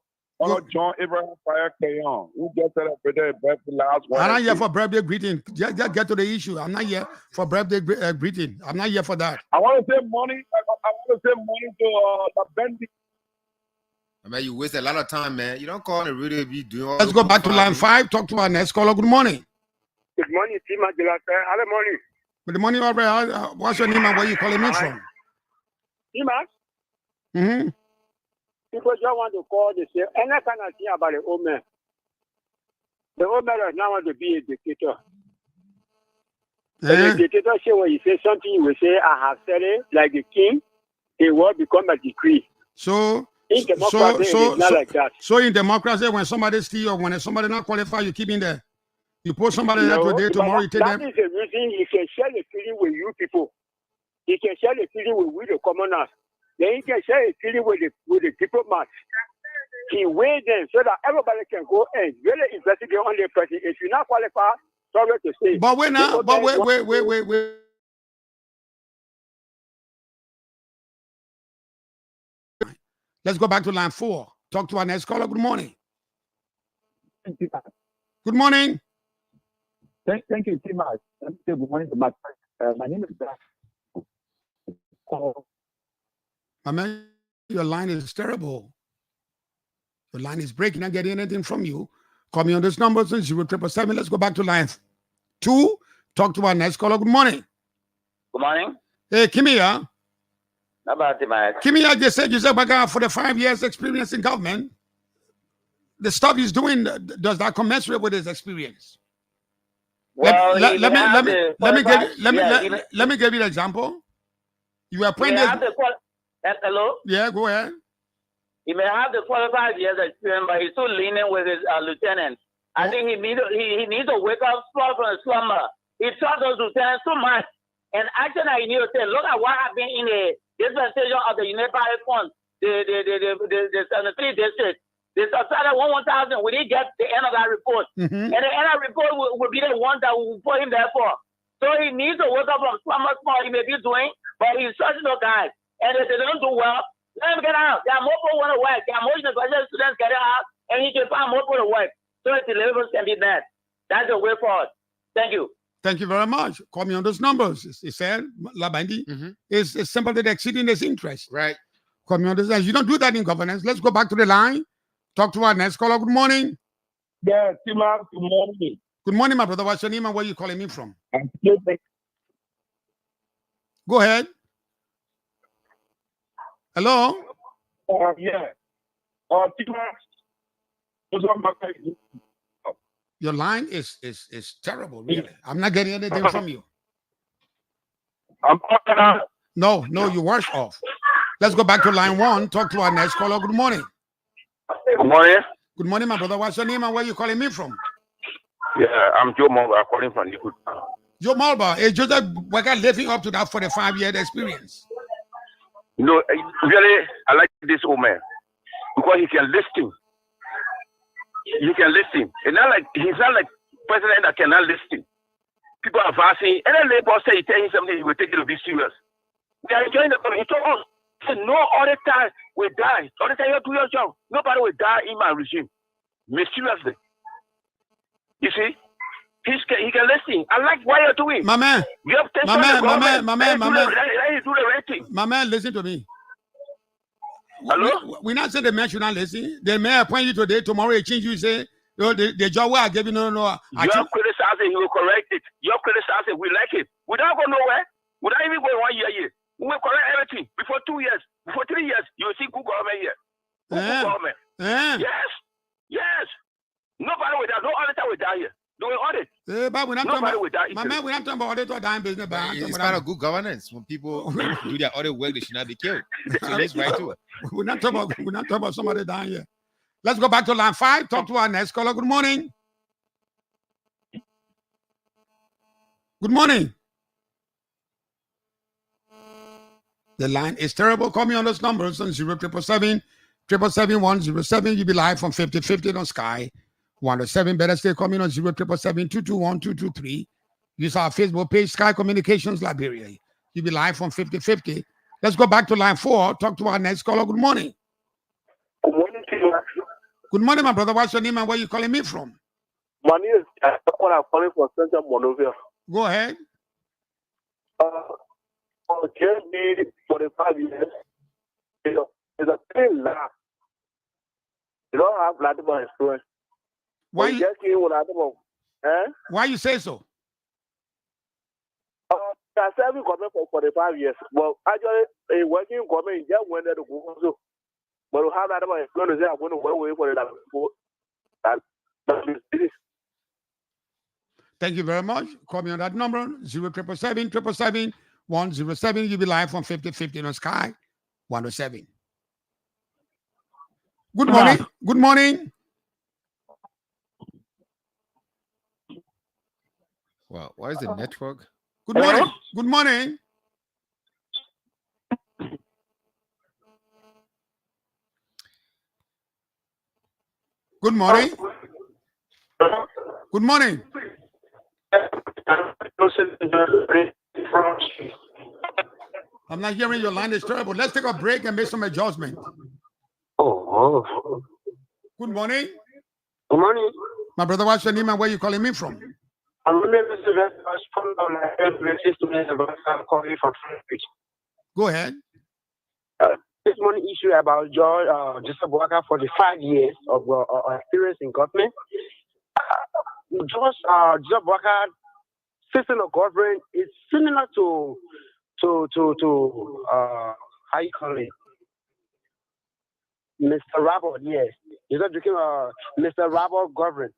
John Abraham Fire Kayon, who just celebrated his birthday last one. I'm not here for birthday greeting. Just get to the issue. I'm not here for birthday greeting. I'm not here for that. I want to say money. I want to say money to Larbeinde. I mean, you waste a lot of time, man. You don't call on the radio be doing all. Let's go back to line 5. Talk to our next caller. Good morning. Good morning, T-Max. Good morning. Good morning, Albert. What's your name and where you calling me from? T-Max, Mm-hmm. people just want to call, they say, any kind of thing about the old man. The old man does not want to be a dictator. The dictatorship, when you say something, you will say, I have said it, like the king, it will become a decree. So in democracy, it's not like that. So in democracy, when somebody steals or when somebody not qualified, you keep in there. You post somebody there today, tomorrow you take them. That is the reason he can share the feeling with you people. He can share the feeling with we the commoners. Then he can share the feeling with the diplomats. He weighed them so that everybody can go and really investigate on the person. If you're not qualified, sorry to say. But wait now, but wait. Let's go back to line 4. Talk to our next caller. Good morning. Good morning. thank you, T-Max. Good morning to my my name is Black. My man, your line is terrible. Your line is breaking. Not getting anything from you. Call me on this number, 0777. Let's go back to line 2. Talk to our next caller. Good morning. Good morning. Hey, Kimia. How about T-Max? Kimia just said Joseph Boakai for the 5 years experience in government. The stuff he's doing, does that commensurate with his experience? Well, let me give you an example. You were appointed. Hello? Yeah, go ahead. He may have the 45 years experience, but he's still leaning with his lieutenant. I think he needs to wake up from the slumber. He trusts those lieutenants so much. And actually, he needs to say, look at what happened in the dispensation of the Unified Funds, the 73 districts. They subsided 1,000. We didn't get the end of that report. Mm-hmm. And the end of the report will be the one that will put him there for. So he needs to wake up from slumber small. He may be doing, but he's trusting those guys. And if they don't do well, let him get out. There are more people who want to work. There are more university students getting out, and he can find more people to work. So the levels can be met. That's the way forward. Thank you. Thank you very much. Call me on those numbers. He said, Larbeinde is simply exceeding his interest. Right. Call me on this. You don't do that in governance. Let's go back to the line. Talk to our next caller. Good morning. Yeah, T-Max, good morning. Good morning, my brother. What's your name and where are you calling me from? I'm Jlated. Go ahead. Hello? Yeah. T-Max. Your line is terrible, really. I'm not getting anything from you. No, you're worse off. Let's go back to line 1. Talk to our next caller. Good morning. Good morning. Good morning, my brother. What's your name and where are you calling me from? Yeah, I'm Joe Malba calling from Likud. Joe Malba. Is Joseph Boakai living up to that 45-year experience? No, really, I like this old man because he can listen. He can listen. He's not like president that cannot listen. People are fasting. Any labor say he tell him something, he will take it to be serious. We are enjoying the he told us. No other time will die. All the time you do your job. Nobody will die in my regime. Mysteriously. You see? He can listen. I like what you're doing. My man. You have my man. Let you do the right thing. My man, listen to me. Hello? We're not saying the man should not listen. The man appoint you today, tomorrow he change you, say, the job where I gave you, no. You're criticizing, he will correct it. You're criticizing, we like it. We don't go nowhere. We don't even go 1 year here. We will correct everything. Before 2 years, before 3 years, you will see good government here. Good government. Yes. Nobody will die. No auditor will die here. Doing audit. But we're not Nobody will die. My man, we're not talking about audit or dying business. It's part of good governance. When people do their audit work, they should not be killed. So that's right too. We're not talking about somebody dying here. Let's go back to line 5. Talk to our next caller. Good morning. Good morning. The line is terrible. Call me on those numbers on 0777 777 You'll be live from 5050 on Sky. 107. Better stay coming on 0777 221 223. Use our Facebook page, Sky Communications Liberia. You'll be live from 5050. Let's go back to line 4. Talk to our next caller. Good morning. Good morning to you. Good morning, my brother. What's your name and where you calling me from? My name is I'm calling from Central Monrovia. Go ahead. JMB for the 5 years. It's a thing laugh. You don't have Latino experience. Why you, Why you say so? I serving government for 45 years. Well, actually, working government just went there to go also. But we have Latino experience. I'm going to wait for it. Thank you very much. Call me on that number 0777 777 107. You'll be live from 5050 on Sky 107. Good morning. Good morning. Wow, what is the network? Good morning. Good morning. Good morning. Good morning. I'm not hearing your line is terrible. Let's take a break and make some adjustment. Oh. Good morning. Good morning. My brother, what's your name and where you calling me from? I'm calling from. Go ahead. This morning issue about Joseph Boakai for the 5 years of experience in government. Joseph Boakai system of government is similar to how you call it, Mr. Robert. Yes, he's not looking Mr. Robert government.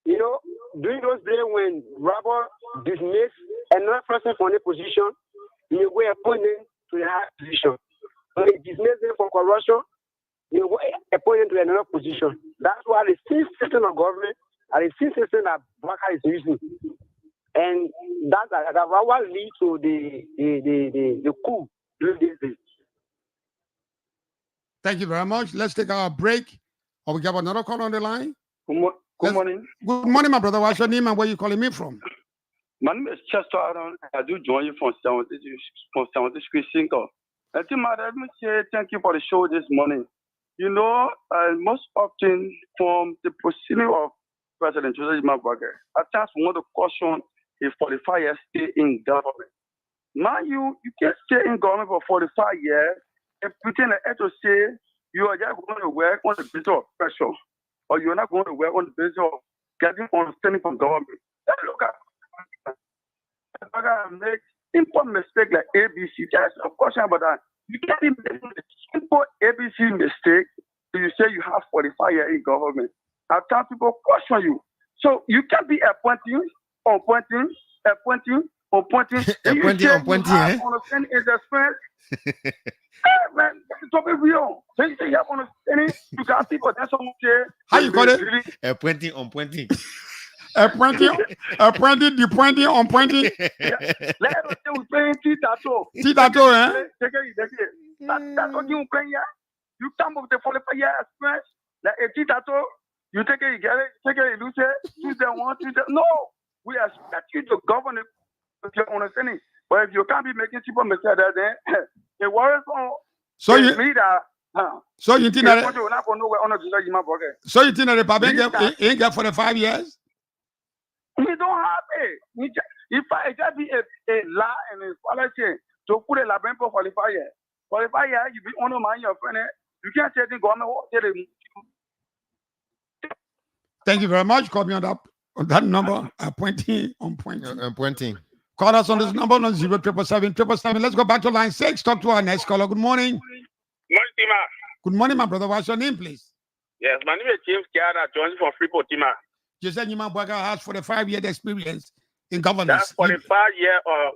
You know, during those days when Robert dismissed another person from a position, he will appoint him to a higher position. When he dismissed him for corruption, he will appoint him to another position. That's why the same system of government and the same system that Boakai is using. And that will lead to the coup during this day. Thank you very much. Let's take our break. Or we have another call on the line. Good morning. Good morning, my brother. What's your name and where you calling me from? My name is Chester Aaron. I do join you from 76 I think, let me say thank you for the show this morning. You know, most often from the proceeding of President Joseph Nyumah Boakai, at times we want to caution a 45 years stay in government. Now you can stay in government for 45 years and pretend like to say you are just going to work on the basis of pressure, or you're not going to work on the basis of getting understanding from government. Let's look at make simple mistake like ABC. There's no question about that. You can't even make a simple ABC mistake if you say you have 45 years in government. At times people question you. So you can't be appointing. Understanding is experience. Man, it's so real. Then you say you have understanding. You got people that's what say. How you call it? Appointing. Appointing, depointing, on pointing. Let us say we playing Titato. Titato, eh? That's what you playing. You come up with the 45 years experience. Like a Titato, you take it, you get it, take it, you lose it, choose that one, choose that. No. We expect you to govern it with your understanding. But if you can't be making people mistakes, then it worries on. So you me that. So you think that? So you think that the Papa ain't got for the 5 years? We don't have it. If I just be a law and a policy to put a Larbeinde for 45 years. 45 years, you be on mind your friend. You can't say the government won't tell them. Thank you very much. Call me on that number. Appointing. Call us on this number on 0777. Let's go back to line 6. Talk to our next caller. Good morning. Morning, Tima. Good morning, my brother. What's your name, please? Yes, my name is James Kiara, joining from Freeport, Tima. Joseph Nyumah Boakai has 45 years experience in governance. That's 45 years of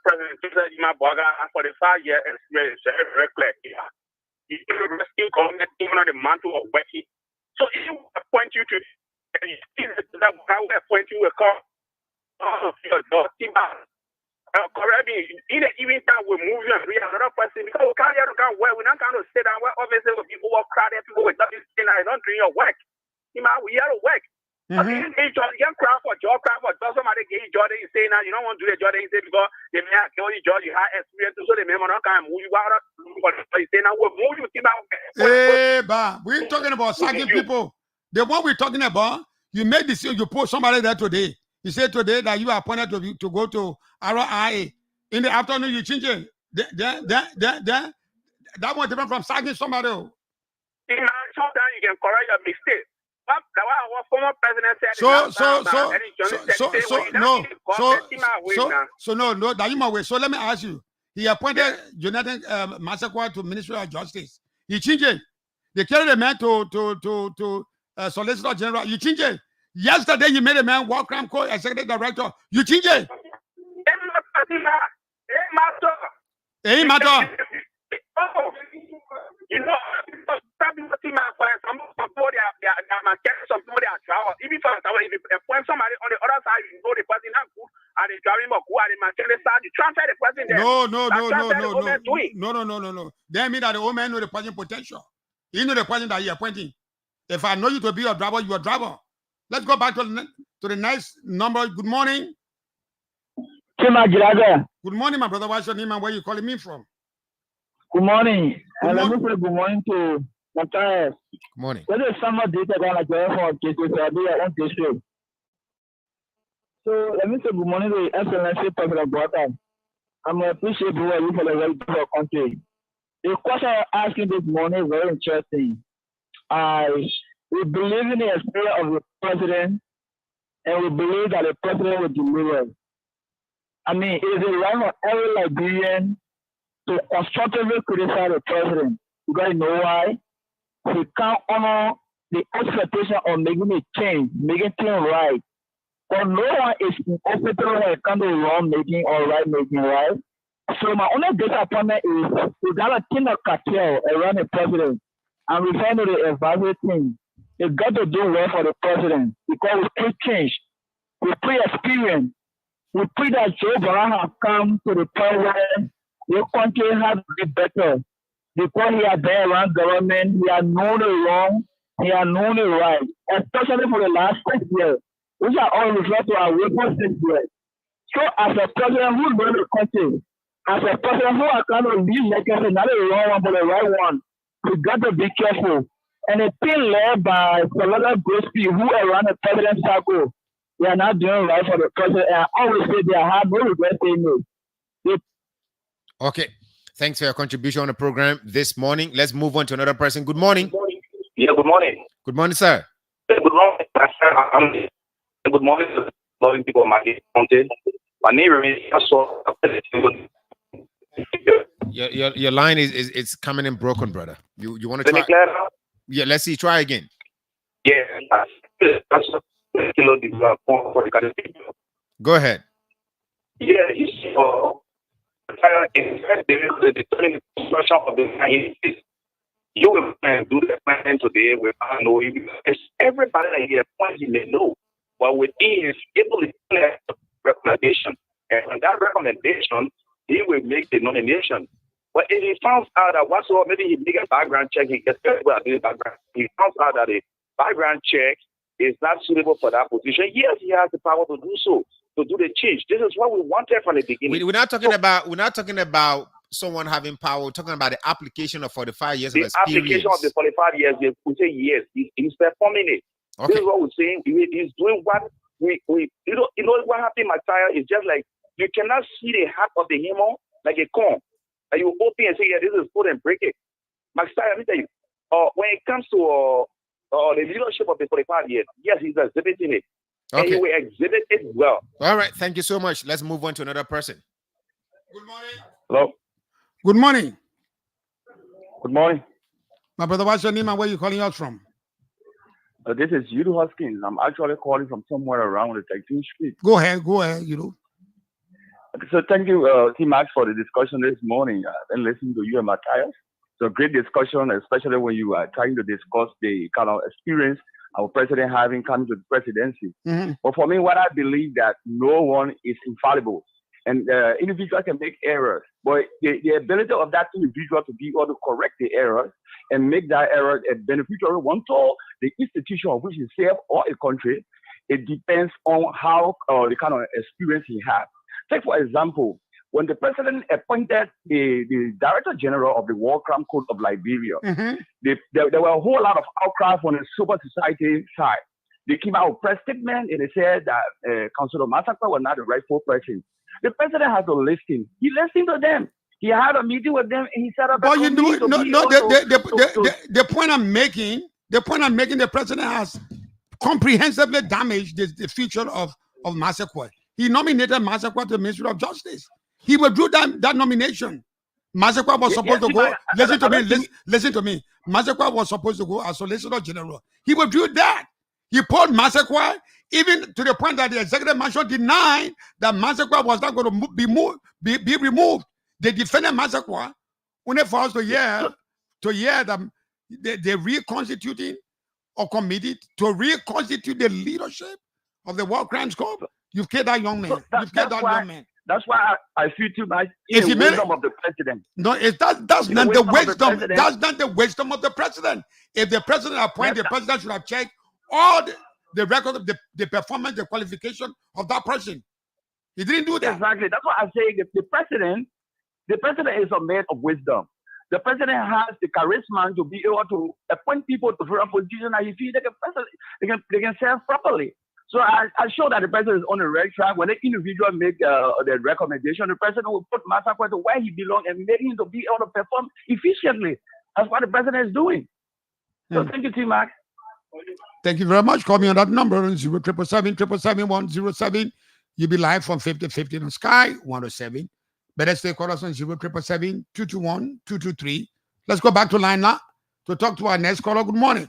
President Joseph Nyumah Boakai has 45 years experience. Very clear. He's rescue government even on the mantle of working. So if you appoint you to, and you see that I will appoint you a call. correct me. Even time we move you and bring another person because we can't work. We're not going to sit down where obviously will be overcrowded. People will not be sitting and don't doing your work. You know, we have to work. Okay, you can cry for job, somebody get your job. You say now you don't want to do the job. You say because they may have killed your job, you have experience, so they may not come move you out. You say now we'll move you. Hey, we're talking about sacking people. The one we're talking about, you made decision, you put somebody there today. You said today that you are appointed to go to RIA. In the afternoon, you change it. That one different from sacking somebody. Sometimes you can correct your mistake. Our former president said that you might wait. So let me ask you. He appointed Jonathan Massaquoi to Ministry of Justice. He changed it. They carried a man to Solicitor General. You change it. Yesterday, you made a man war crime court executive director. You change it. Hey, matter. You know, some people they are travel. Even if when somebody on the other side, you know the person not good, and they driving more good, and they maintain side, you transfer the person there. No. They mean that the old man know the person potential. He know the person that he appointing. If I know you to be a driver, you are a driver. Let's go back to the next number. Good morning. Good morning, my brother. What's your name and where you calling me from? Good morning. Good morning to Matthias. Good morning. What is some of the data going to go for district? So let me say good morning to Excellency President Boakai. I'm appreciative of you for the well of our country. The question I'm asking this morning is very interesting. We believe in the spirit of the president, and we believe that the president will deliver. I mean, it is a right for every Liberian to constructively criticize the president because you know why? He can't honor the expectation of making a change, making things right. But no one is incompettent when it comes to wrong making or right making, right? So my only disappointment is we got a team of cartel around the president. I'm referring to the advisory team. They got to do well for the president because we pre-change, we pre-experience, we pre that Joe Biden has come to the president. The country has to be better because he has been around government. He has known the wrong. He has known the right, especially for the last 6 years, which are all referred to as waiting 6 years. So, as a president who knows the country, as a president who are kind of lead legacy, not the wrong one, but the right one, we got to be careful. And the thing led by Senator Gospi, who around the president's circle, they are not doing right for the president. And I always say they have no regret saying no. Okay. Thanks for your contribution on the program this morning. Let's move on to another person. Good morning. Yeah, good morning. Good morning, sir. Good morning, Pastor. Good morning to the people of my county. My name is Your line is coming in broken, brother. You want to try? Yeah, let's see. Try again. Yeah, go ahead. Yeah, you see, the construction of the you will do the plan today without knowing. Everybody that he appoints, he may know, but with he is able to clear recommendation, and on that recommendation, he will make the nomination. But if he finds out that whatsoever, maybe he make a background check, he gets background. He finds out that a background check is not suitable for that position. Yes, he has the power to do so, to do the change. This is what we wanted from the beginning. We're not talking about someone having power. We're talking about the application of 45 years of experience. The application of the 45 years, we say yes, he's performing it. Okay. This is what we're saying. He's doing what we you know what happened, Matthias, is just like you cannot see the heart of the human like a corn. And you open and say, yeah, this is good and break it. Matthias, let me tell you, when it comes to the leadership of the 45 years, yes, he's exhibiting it. Okay. And he will exhibit it well. All right, thank you so much. Let's move on to another person. Good morning. Hello. Good morning. Good morning. My brother, what's your name and where you calling us from? This is Yudu Hoskins. I'm actually calling from somewhere around the 13th Street. Go ahead, Yudu. So thank you, Team Max, for the discussion this morning. I've been listening to you and Matthias. So great discussion, especially when you are trying to discuss the kind of experience our president having come to the presidency. Mm-hmm. But for me, what I believe that no one is infallible. and individual can make errors. But the ability of that individual to be able to correct the errors and make that error a beneficial one to the institution of which he serves or a country, it depends on how the kind of experience he has. Take for example, when the president appointed the Director General of the War Crime Code of Liberia, there were a whole lot of outcry from the civil society side. They came out with a press statement and they said that Councilor Massacre was not the rightful person. The president has to listen. He listened to them. He had a meeting with them and he set up a committee to be able the point I'm making, the president has comprehensively damaged the future of Massacre. He nominated Massacre to the Ministry of Justice. He withdrew that nomination. Massacre was supposed to go. Listen to me. Massacre was supposed to go as Solicitor General. He withdrew that. He pulled Massacre even to the point that the executive mansion denied that Massacre was not going to be removed. They defended Massacre only for us to hear them. They reconstituting or committed to reconstitute the leadership of the War Crimes Corps. You've killed that young man. Young man. That's why I feel too much in the wisdom of the president. No, that's not the wisdom. That's not the wisdom of the president. If the president appointed, the president should have checked all the record of the performance, the qualification of that person. He didn't do that. Exactly. That's what I'm saying. The president is a man of wisdom. The president has the charisma to be able to appoint people to different positions and he feels they can serve properly. So I show that the president is on the right track. When the individual make the recommendation, the president will put Massacre to where he belongs and make him to be able to perform efficiently. That's what the president is doing. So thank you, T-Mac. Thank you very much. Call me on that number, 077777107. You'll be live from 5050 on Sky 107. Better stay call us on 07777221223. Let's go back to line now to talk to our next caller. Good morning.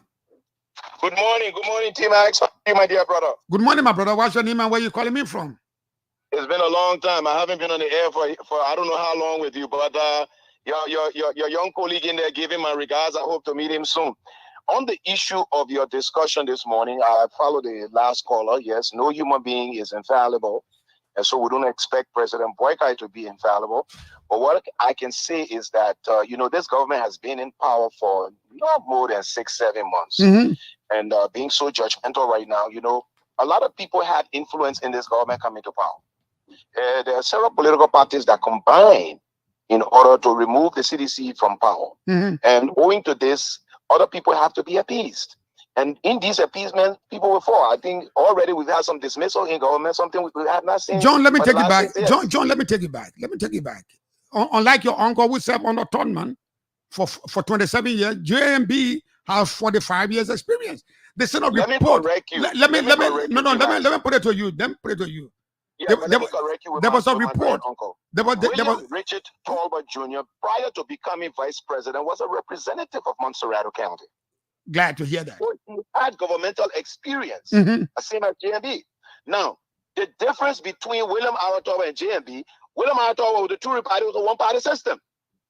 Good morning, T-Max. How are you, my dear brother? Good morning, my brother. What's your name and where you calling me from? It's been a long time. I haven't been on the air for I don't know how long with you, but your young colleague in there, give him my regards. I hope to meet him soon. On the issue of your discussion this morning, I follow the last caller. Yes, no human being is infallible. And so we don't expect President Boakai to be infallible. But what I can say is that, this government has been in power for not more than 6-7 months. And being so judgmental right now, a lot of people had influence in this government coming to power. There are several political parties that combine in order to remove the CDC from power. And owing to this, other people have to be appeased. And in these appeasement, people will fall. I think already we've had some dismissal in government, something we have not seen. John, let me take you back. John, let me take you back. Unlike your uncle who served under Thurman for 27 years, JMB has 45 years experience. They sent a report. Let me correct you. Let me put it to you. Yeah, let me correct you. There was a report. William Richard Talbot Jr., prior to becoming vice president, was a representative of Montserrat County. Glad to hear that. So he had governmental experience, same as JMB. Now, the difference between William Aratoba and JMB, William Aratoba was the two-party, was a one-party system.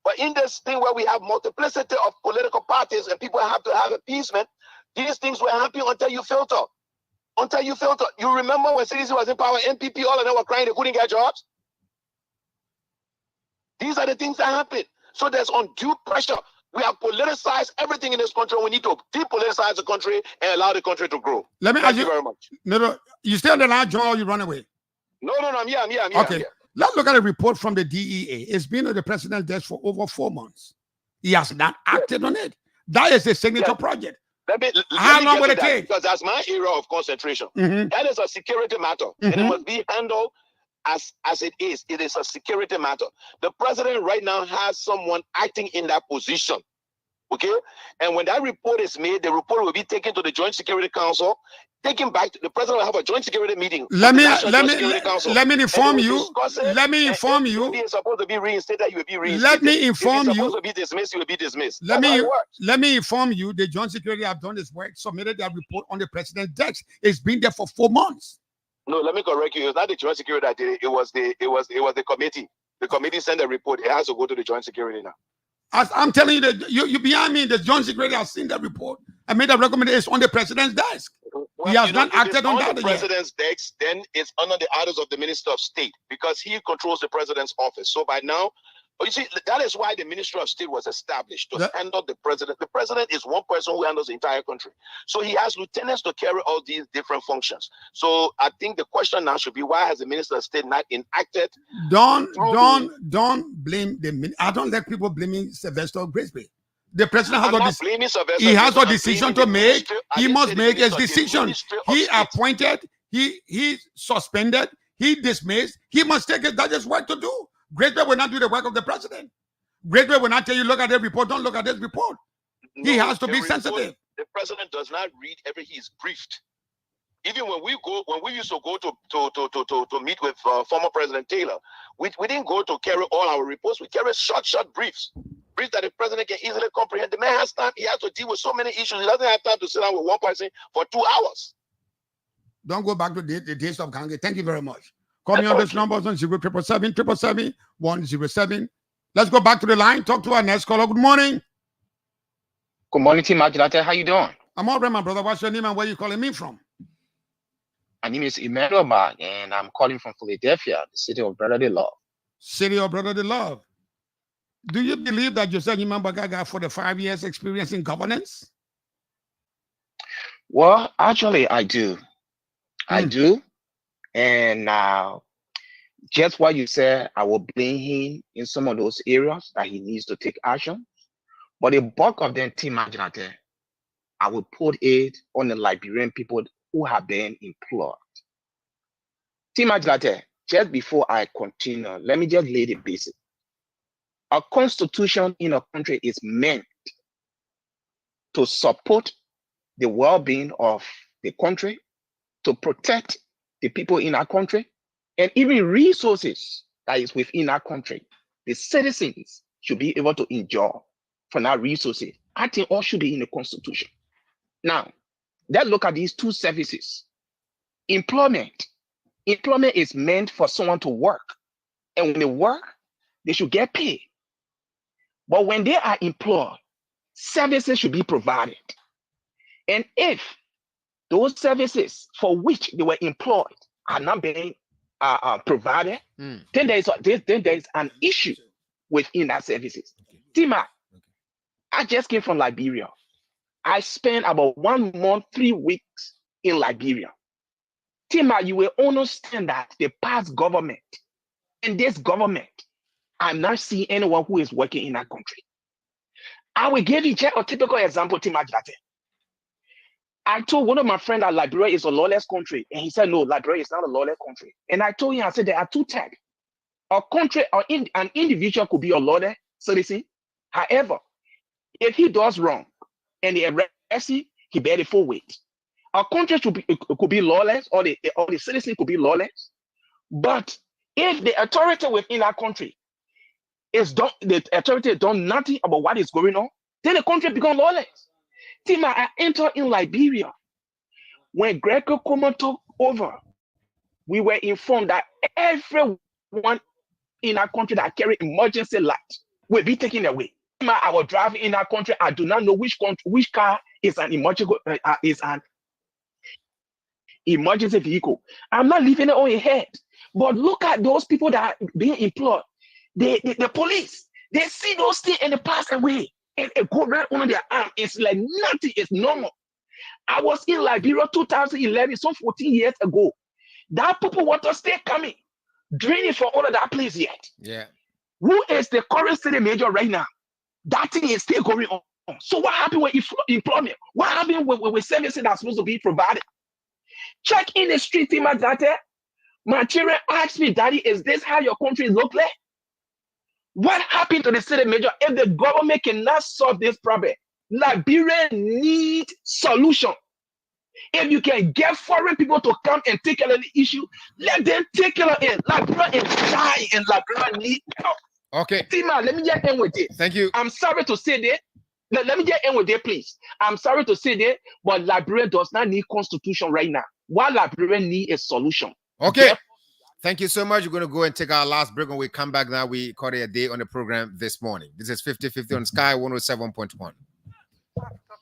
But in this thing where we have multiplicity of political parties and people have to have appeasement, these things were happening until you filter. You remember when CDC was in power, NPP, all of them were crying they couldn't get jobs? These are the things that happen. So there's undue pressure. We have politicized everything in this country. We need to depoliticize the country and allow the country to grow. Let me Thank you very much. No, you stay on the line, John, or you run away? No, I'm here. Okay. Let's look at a report from the DEA. It's been on the president's desk for over 4 months. He has not acted on it. That is a signature project. How long will it take? Because that's my area of concentration. That is a security matter, and it must be handled as it is. It is a security matter. The president right now has someone acting in that position. Okay? And when that report is made, the report will be taken to the Joint Security Council, taken back to the president will have a joint security meeting. Let me inform you. If supposed to be reinstated, you will be reinstated. Let me inform you. Supposed to be dismissed, you will be dismissed. Let me inform you. The Joint Security have done this work, submitted their report on the president's desk. It's been there for 4 months. No, let me correct you. It's not the Joint Security that did it. It was the committee. The committee sent a report. It has to go to the Joint Security now. I'm telling you that you behind me, the Joint Security has seen that report and made a recommendation on the president's desk. He has not if it's acted on that the yet. president's decks, then it's under the orders of the Minister of State because he controls the president's office. So by now, you see, that is why the Ministry of State was established to handle the president. The president is one person who handles the entire country. So he has lieutenants to carry all these different functions. So I think the question now should be, why has the Minister of State not enacted? Don't blame the. I don't let people blaming Sylvester Grisby. The president has he has a decision to make. He must make his decision. He appointed, he suspended, he dismissed. He must take it. That is what to do. Grisby will not do the work of the president. Grisby will not tell you, look at this report, don't look at this report. He has to be sensitive. The president does not read he is briefed. Even when we used to go to meet with former President Taylor, we didn't go to carry all our reports. We carry short briefs that the president can easily comprehend. The man has time. He has to deal with so many issues. He doesn't have time to sit down with one person for 2 hours. Don't go back to the days of Gange. Thank you very much. Call me on this number on 07777 Let's go back to the line. Talk to our next caller. Good morning. Good morning, Team Jlated. How you doing? I'm all right, my brother. What's your name and where you calling me from? My name is Emmanuel Mark, and I'm calling from Philadelphia, the city of brotherly love. City of brotherly love. Do you believe that Joseph Nyumah Boakai got 45 years experience in governance? Well, actually, I do. I do. And just what you said, I will blame him in some of those areas that he needs to take action. But the bulk of them, Team Jlated, I will put it on the Liberian people who have been employed. Team Jlated, just before I continue, let me just lay the basic. A constitution in a country is meant to support the well-being of the country, to protect the people in our country, and even resources that is within our country. The citizens should be able to enjoy from our resources. I think all should be in the constitution. Now, let's look at these two services. Employment. Employment is meant for someone to work. And when they work, they should get paid. But when they are employed, services should be provided. And if those services for which they were employed are not being provided, then there is an issue within that services. Tima, I just came from Liberia. I spent about 1 month, 3 weeks in Liberia. Tima, you will understand that the past government and this government, I'm not seeing anyone who is working in that country. I will give you just a typical example, Tima Jlated. I told one of my friends that Liberia is a lawless country, and he said, no, Liberia is not a lawless country. And I told him, I said, there are two types. A country, or an individual could be a lawless citizen. However, if he does wrong and they arrest him, he bear the full weight. A country could be lawless, or the citizen could be lawless. But if the authority within our country the authority done nothing about what is going on, then the country becomes lawless. Tima, I entered in Liberia. When Greco Como took over, we were informed that everyone in our country that carry emergency light will be taken away. Tima, I was driving in our country. I do not know which car is an emergency vehicle. I'm not leaving it on your head. But look at those people that are being employed. The police, they see those things and they pass away. And it go right on their arm. It's like nothing is normal. I was in Liberia 2011, so 14 years ago. That people want to stay coming, draining for all of that place yet. Yeah. Who is the current city major right now? That thing is still going on. So what happened with employment? What happened with services that's supposed to be provided? Check in the street, Team Jlated. My children asked me, Daddy, is this how your country look like? What happened to the city major if the government cannot solve this problem? Liberia needs solution. If you can get foreign people to come and take care of the issue, let them take care of it. Liberia is dying and Liberia needs help. Okay. Tima, let me just end with this. Thank you. I'm sorry to say that. Let me just end with this, please. I'm sorry to say that, but Liberia does not need constitution right now. What Liberia needs is solution. Okay. Thank you so much. We're going to go and take our last break. When we come back now, we call it a day on the program this morning. This is 50-50 on Sky 107.1. After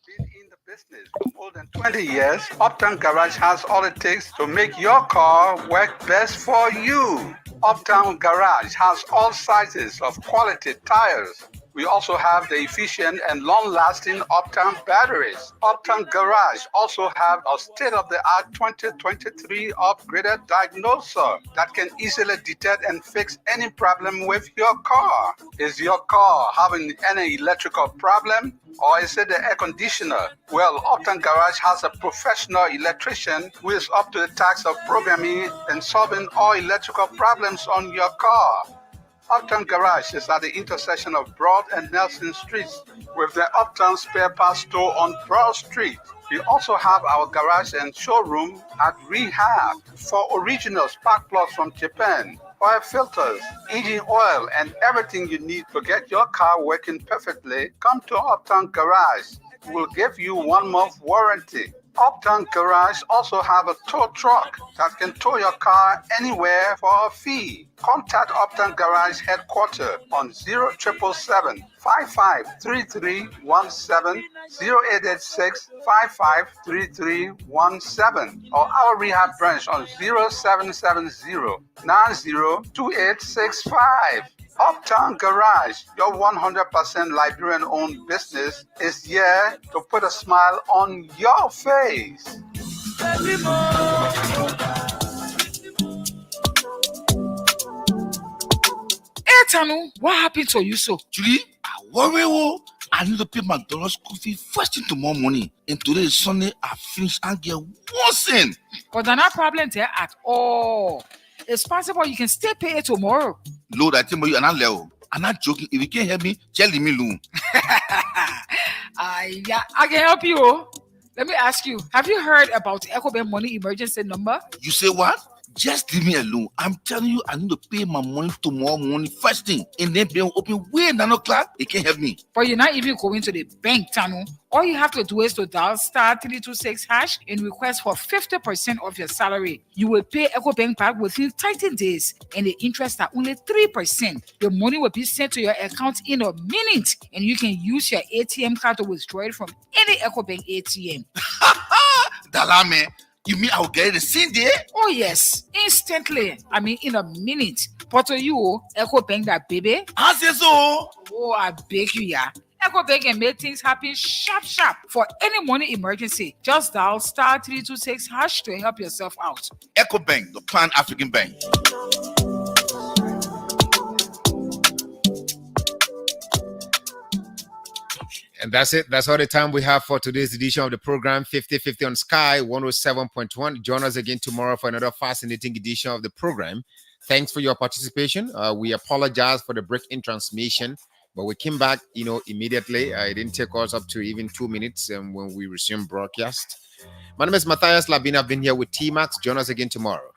being in the business for more than 20 years, Uptown Garage has all it takes to make your car work best for you. Uptown Garage has all sizes of quality tires. We also have the efficient and long-lasting Uptown batteries. Uptown Garage also have a state-of-the-art 2023 upgraded diagnoser that can easily detect and fix any problem with your car. Is your car having any electrical problem? Or is it the air conditioner? Well, Uptown Garage has a professional electrician who is up to the task of programming and solving all electrical problems on your car. Uptown Garage is at the intersection of Broad and Nelson Streets with the Uptown Spare Parts Store on Broad Street. We also have our garage and showroom at Rehab for original spark plugs from Japan, oil filters, engine oil, and everything you need to get your car working perfectly. Come to Uptown Garage. We'll give you 1 month warranty. Uptown Garage also have a tow truck that can tow your car anywhere for a fee. Contact Uptown Garage headquarters on 0777 553317, 0886 553317, or our rehab branch on 0770 902865. Uptown Garage, your 100% Liberian-owned business, is here to put a smile on your face. Hey, Tanu, what happened to you so? Julie, I worry. I need to pay my daughter's school fee first thing tomorrow morning. And today is Sunday. I finish and get one cent. But there's no problem there at all. It's possible you can still pay it tomorrow. Lord, I tell you, I'm not level. I'm not joking. If you can't help me, tell me, Lou. Yeah, I can help you. Let me ask you, have you heard about EcoBank money emergency number? You say what? Just leave me alone. I'm telling you, I need to pay my money tomorrow morning first thing. And then be open way 9 o'clock. They can't help me. But you're not even going to the bank, Tanu. All you have to do is to dial *326# and request for 50% of your salary. You will pay EcoBank back within 30 days, and the interest are only 3%. The money will be sent to your account in a minute, and you can use your ATM card to withdraw it from any EcoBank ATM. Dalame, you mean I'll get it the same day? Oh yes, instantly. I mean in a minute. But to you, EcoBank that baby. I say so. Oh, I beg you, yeah. EcoBank can make things happen sharp. For any money emergency, just dial *326# to help yourself out. EcoBank, the Pan-African Bank. And that's it. That's all the time we have for today's edition of the program, 50/50 on Sky 107.1. Join us again tomorrow for another fascinating edition of the program. Thanks for your participation. We apologize for the break in transmission, but we came back, immediately. It didn't take us up to even 2 minutes when we resumed broadcast. My name is Matthias Larbeinde. I've been here with T-Max. Join us again tomorrow.